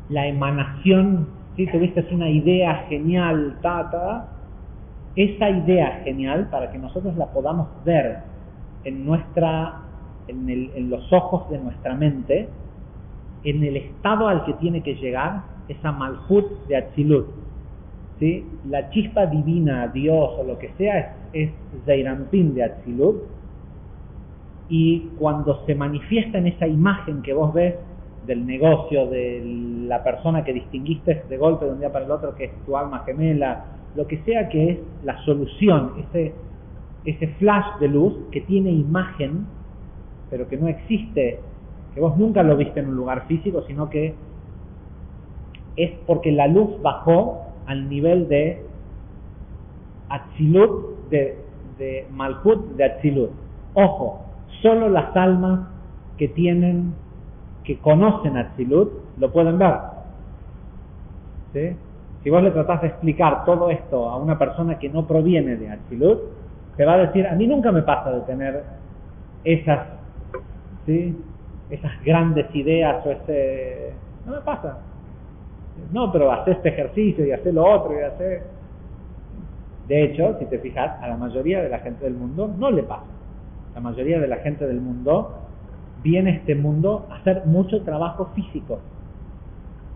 la emanación, si tuviste una idea genial, esa idea genial, para que nosotros la podamos ver en los ojos de nuestra mente, en el estado al que tiene que llegar, esa Malhut de Atzilut, ¿sí? La chispa divina, Dios o lo que sea, es Zeirampin de Atzilut, y cuando se manifiesta en esa imagen que vos ves del negocio, de la persona que distinguiste de golpe de un día para el otro, que es tu alma gemela, lo que sea que es la solución, ese flash de luz que tiene imagen, pero que no existe, que vos nunca lo viste en un lugar físico, sino que es porque la luz bajó al nivel de Atzilut, de Malhut de Atzilut. Ojo, solo las almas que conocen Atzilut lo pueden ver, ¿sí? Si vos le tratás de explicar todo esto a una persona que no proviene de Atzilut, te va a decir, a mí nunca me pasa de tener esas, ¿sí?, esas grandes ideas o no me pasa. No, pero hace este ejercicio y hace lo otro y hace... De hecho, si te fijas, a la mayoría de la gente del mundo no le pasa. La mayoría de la gente del mundo viene a este mundo a hacer mucho trabajo físico,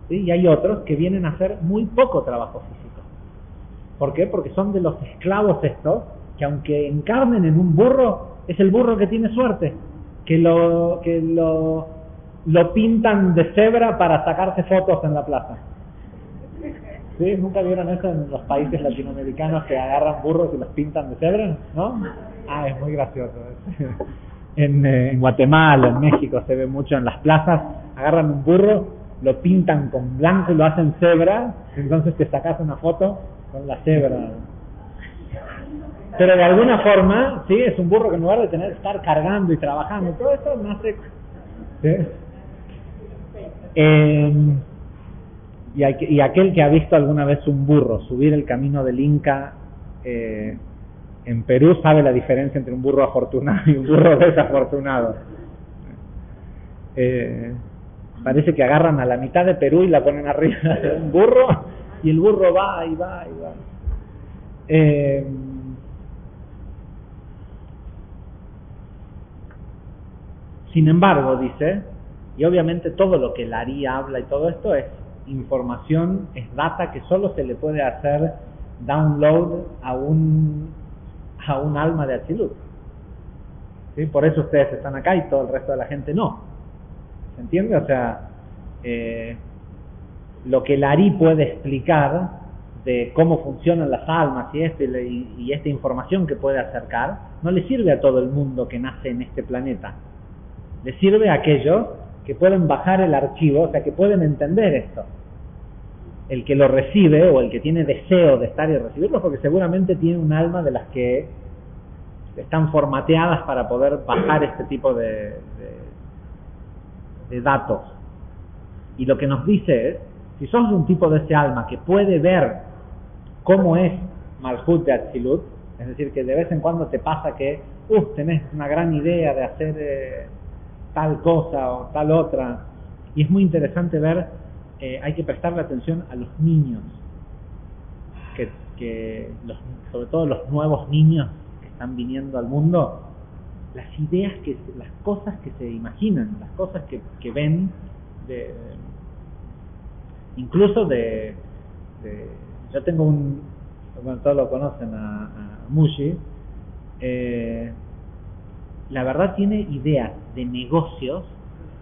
¿sí? Y hay otros que vienen a hacer muy poco trabajo físico. ¿Por qué? Porque son de los esclavos estos, que aunque encarnen en un burro, es el burro que tiene suerte, que lo pintan de cebra para sacarse fotos en la plaza. ¿Sí? ¿Nunca vieron eso en los países latinoamericanos, que agarran burros y los pintan de cebra? ¿No? Ah, es muy gracioso. En Guatemala, en México se ve mucho en las plazas, agarran un burro, lo pintan con blanco y lo hacen cebra, entonces te sacas una foto con la cebra. Pero de alguna forma, sí, es un burro que en lugar de tener que estar cargando y trabajando, todo eso nace, ¿sí? Y aquel que ha visto alguna vez un burro subir el camino del Inca en Perú sabe la diferencia entre un burro afortunado y un burro desafortunado. Parece que agarran a la mitad de Perú y la ponen arriba de un burro, y el burro va y va y va. Sin embargo, dice, y obviamente todo lo que el Ari habla y todo esto es información, es data que solo se le puede hacer download a un alma de Atzilut, ¿sí? Por eso ustedes están acá y todo el resto de la gente no. ¿Se entiende? O sea, lo que el Ari puede explicar de cómo funcionan las almas y esta información que puede acercar, no le sirve a todo el mundo que nace en este planeta. Le sirve a aquellos que pueden bajar el archivo, o sea, que pueden entender esto. El que lo recibe, o el que tiene deseo de estar y recibirlo, porque seguramente tiene un alma de las que están formateadas para poder bajar este tipo de datos. Y lo que nos dice es, si sos un tipo de ese alma que puede ver cómo es Malhut de Atzilut, es decir, que de vez en cuando te pasa que tenés una gran idea de hacer tal cosa o tal otra, y es muy interesante ver, hay que prestarle atención a los niños, sobre todo los nuevos niños que están viniendo al mundo, las ideas, las cosas que se imaginan, las cosas que ven, incluso yo tengo bueno, todos lo conocen a Mushi, la verdad tiene ideas de negocios,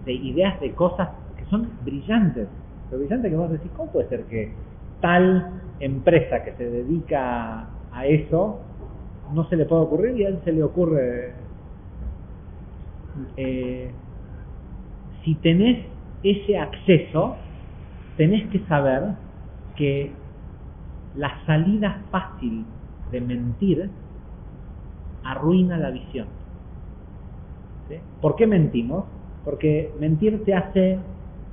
de ideas de cosas que son brillantes, lo brillante que vos decís, ¿cómo puede ser que tal empresa que se dedica a eso no se le puede ocurrir y a él se le ocurre? Si tenés ese acceso, tenés que saber que la salida fácil de mentir arruina la visión. ¿Sí? ¿Por qué mentimos? Porque mentir te hace,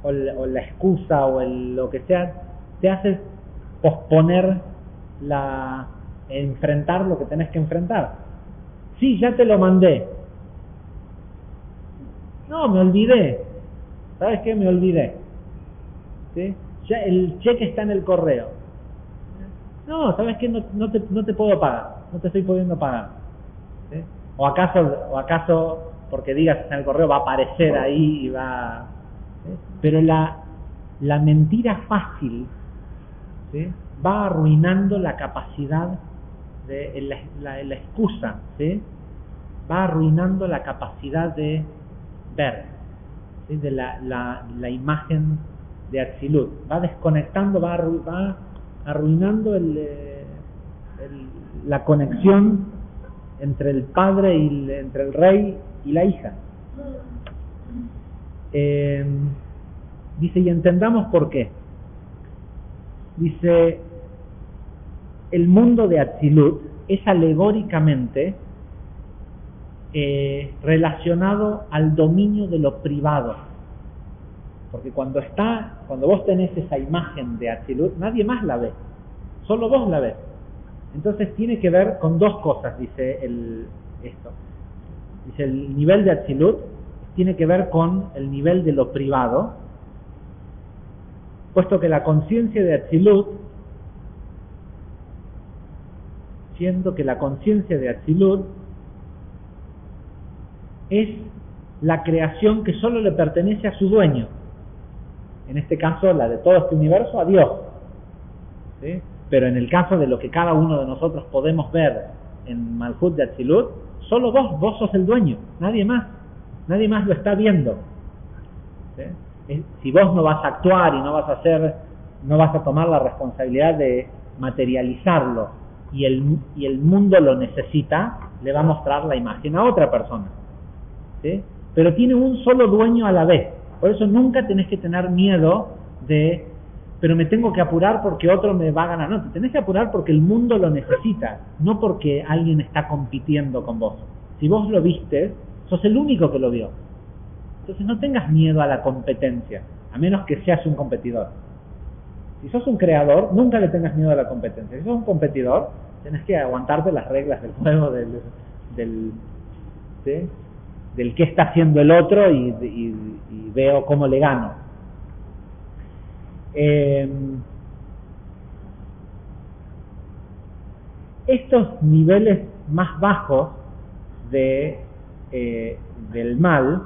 o la excusa o lo que sea, te hace posponer enfrentar lo que tenés que enfrentar. Sí, ya te lo mandé. No, me olvidé. ¿Sabes qué? Me olvidé. ¿Sí? Ya el cheque está en el correo. No, ¿sabes qué? No te puedo pagar. No te estoy pudiendo pagar. ¿Sí? ¿O acaso porque digas está en el correo va a aparecer ahí y va... ¿Sí? Pero la mentira fácil, ¿sí?, va arruinando la capacidad de la excusa, ¿sí?, va arruinando la capacidad de ver, ¿sí?, de la imagen de Atzilut, va desconectando, va arruinando la conexión entre el padre y entre el rey y la hija. Dice, y entendamos por qué. Dice, el mundo de Atzilut es alegóricamente relacionado al dominio de lo privado, porque cuando vos tenés esa imagen de Atzilut, nadie más la ve, solo vos la ves. Entonces tiene que ver con dos cosas, dice esto. Dice, el nivel de Atzilut tiene que ver con el nivel de lo privado, puesto que la conciencia de Atzilut, siendo que la conciencia de Atzilut es la creación que solo le pertenece a su dueño, en este caso la de todo este universo, a Dios, ¿sí? Pero en el caso de lo que cada uno de nosotros podemos ver en Malhut de Atzilut, solo vos sos el dueño, nadie más lo está viendo, ¿sí? Si vos no vas a actuar y no vas a tomar la responsabilidad de materializarlo y el mundo lo necesita, le va a mostrar la imagen a otra persona, ¿sí? Pero tiene un solo dueño a la vez. Por eso nunca tenés que tener miedo pero me tengo que apurar porque otro me va a ganar. No, te tenés que apurar porque el mundo lo necesita, no porque alguien está compitiendo con vos. Si vos lo viste, sos el único que lo vio. Entonces no tengas miedo a la competencia, a menos que seas un competidor. Si sos un creador, nunca le tengas miedo a la competencia. Si sos un competidor, tenés que aguantarte las reglas del juego, ¿sí?, del qué está haciendo el otro y veo cómo le gano. Estos niveles más bajos del mal,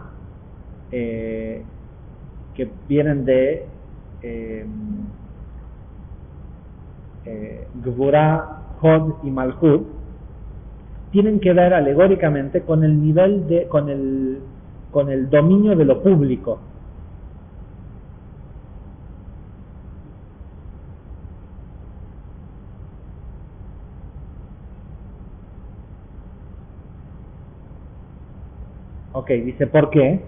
que vienen de Gvurah, Hod y Malhut, tienen que ver alegóricamente con el nivel con el dominio de lo público. Ok, dice, ¿por qué?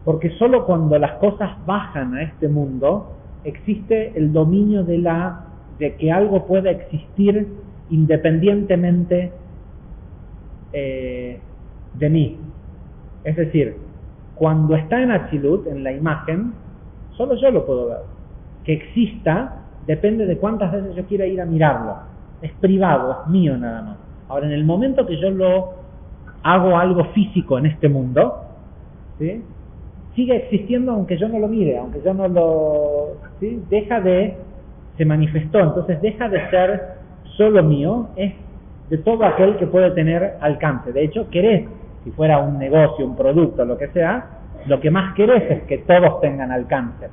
Porque solo cuando las cosas bajan a este mundo existe el dominio de que algo pueda existir independientemente de mí. Es decir, cuando está en Atzilut, en la imagen, solo yo lo puedo ver. Que exista depende de cuántas veces yo quiera ir a mirarlo. Es privado, es mío nada más. Ahora, en el momento que yo hago algo físico en este mundo, ¿sí?, sigue existiendo aunque yo no lo mire, aunque yo no lo... ¿sí?, se manifestó, entonces deja de ser solo mío, es de todo aquel que puede tener alcance. De hecho, querés, si fuera un negocio, un producto, lo que sea, lo que más querés es que todos tengan alcance,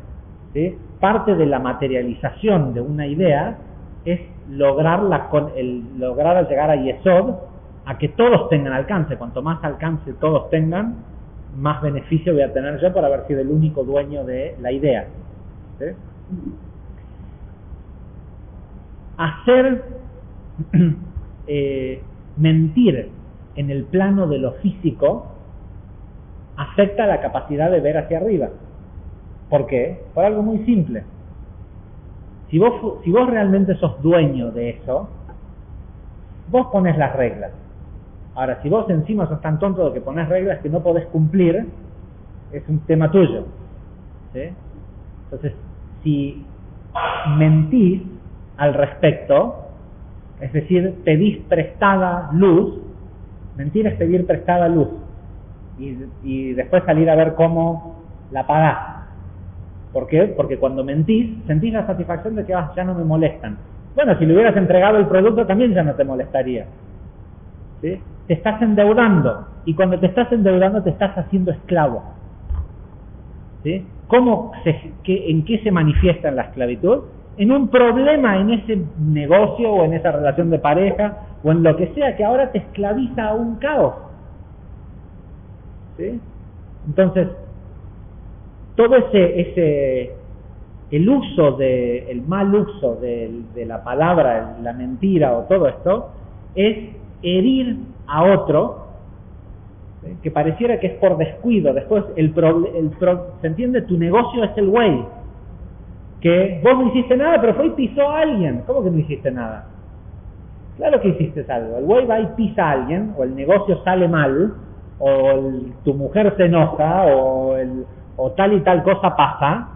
¿sí? Parte de la materialización de una idea es lograr al llegar a Yesod, a que todos tengan alcance. Cuanto más alcance todos tengan, más beneficio voy a tener yo por haber sido el único dueño de la idea, ¿sí? Hacer mentir en el plano de lo físico afecta la capacidad de ver hacia arriba. ¿Por qué? Por algo muy simple. Si vos realmente sos dueño de eso, vos pones las reglas. Ahora, si vos encima sos tan tonto de que pones reglas que no podés cumplir, es un tema tuyo, ¿sí? Entonces, si mentís al respecto, es decir, pedís prestada luz, mentir es pedir prestada luz y después salir a ver cómo la pagás. ¿Por qué? Porque cuando mentís, sentís la satisfacción de que ya no me molestan. Bueno, si le hubieras entregado el producto también ya no te molestaría, ¿sí? Te estás endeudando, y cuando te estás endeudando te estás haciendo esclavo, ¿sí? ¿En qué se manifiesta la esclavitud? En un problema en ese negocio o en esa relación de pareja o en lo que sea que ahora te esclaviza a un caos, ¿sí? Entonces, todo el mal uso de la palabra, la mentira o todo esto, es herir a otro, ¿sí?, que pareciera que es por descuido. Después se entiende, tu negocio es el güey, que vos no hiciste nada, pero fue y pisó a alguien. ¿Cómo que no hiciste nada? Claro que hiciste algo. El güey va y pisa a alguien, o el negocio sale mal, o tu mujer se enoja, o tal y tal cosa pasa,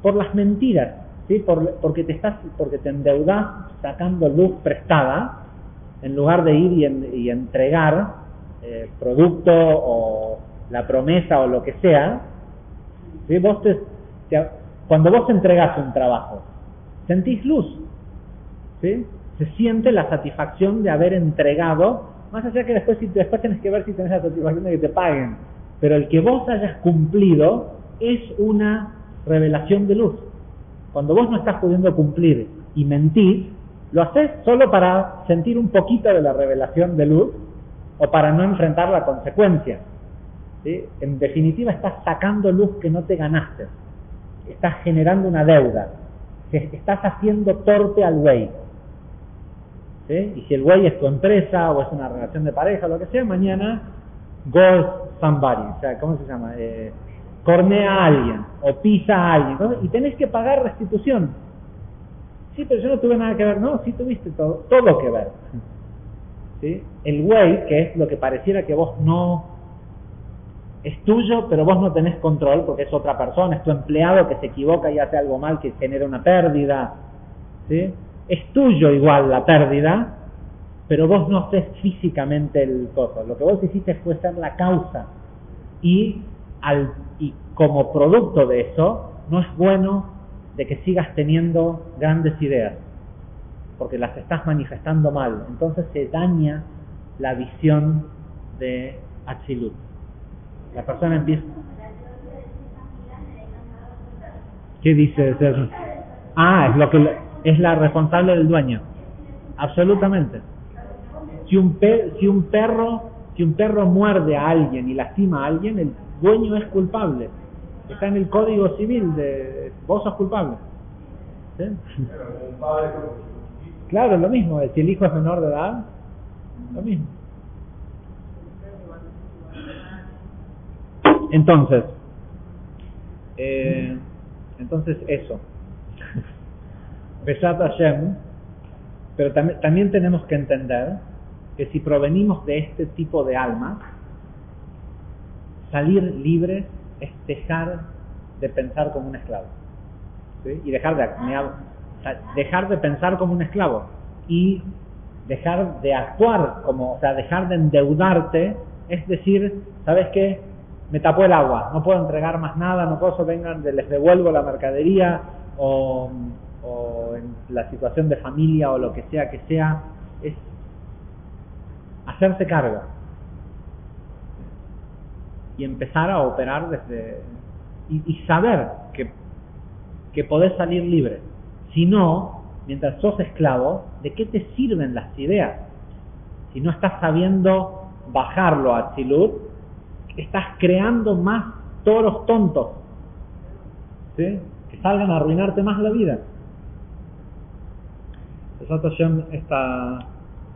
por las mentiras, ¿sí? Porque te endeudás sacando luz prestada, en lugar de ir y entregar producto o la promesa o lo que sea, ¿sí? Cuando vos entregás un trabajo, sentís luz, ¿sí? Se siente la satisfacción de haber entregado, más allá que después tenés que ver si tenés la satisfacción de que te paguen, pero el que vos hayas cumplido es una revelación de luz. Cuando vos no estás pudiendo cumplir y mentís, lo haces solo para sentir un poquito de la revelación de luz o para no enfrentar la consecuencia, ¿sí? En definitiva, estás sacando luz que no te ganaste. Estás generando una deuda. Estás haciendo torpe al güey, ¿sí? Y si el güey es tu empresa o es una relación de pareja o lo que sea, mañana ghost somebody, o sea, ¿cómo se llama? Cornea a alguien o pisa a alguien, ¿no? Y tenés que pagar restitución. Sí, pero yo no tuve nada que ver. No, sí tuviste todo que ver, ¿sí? El güey, que es lo que pareciera que vos no... es tuyo, pero vos no tenés control porque es otra persona, es tu empleado que se equivoca y hace algo mal que genera una pérdida, ¿sí? Es tuyo igual la pérdida, pero vos no haces físicamente el costo. Lo que vos hiciste fue ser la causa. Y como producto de eso, no es bueno de que sigas teniendo grandes ideas, porque las estás manifestando mal. Entonces se daña la visión de Atzilut. La persona empieza... ¿Qué dice eso? Es la responsable del dueño. Absolutamente. Si un perro muerde a alguien y lastima a alguien, el dueño es culpable. Está en el Código Civil vos sos culpable, ¿sí? Claro, lo mismo. Si el hijo es menor de edad, lo mismo. Entonces, Entonces eso. Besat Hashem. Pero también tenemos que entender que si provenimos de este tipo de almas, salir libres es dejar de pensar como un esclavo, ¿sí? Y dejar de pensar como un esclavo y dejar de actuar como, o sea, dejar de endeudarte, es decir, ¿sabes qué? Me tapó el agua, no puedo entregar más nada, no puedo, vengan, les devuelvo la mercadería, o en la situación de familia o lo que sea, es hacerse cargo y empezar a operar desde y saber que podés salir libre. Si no, mientras sos esclavo, ¿de qué te sirven las ideas? Si no estás sabiendo bajarlo a Atzilut, estás creando más toros tontos, ¿sí? Que salgan a arruinarte más la vida. Besat Hashem, esta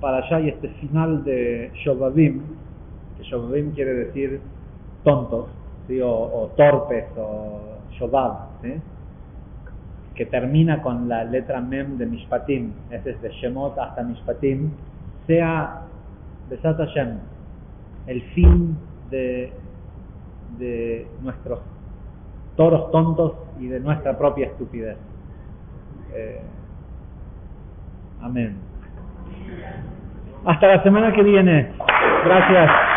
para allá y este final de Shobabim, que Shobabim quiere decir tontos, ¿sí? o torpes, o Shobab, ¿sí? Que termina con la letra Mem de Mishpatim, es desde Shemot hasta Mishpatim, sea Besat Hashem el fin de nuestros toros tontos y de nuestra propia estupidez. Amén. Hasta la semana que viene. Gracias.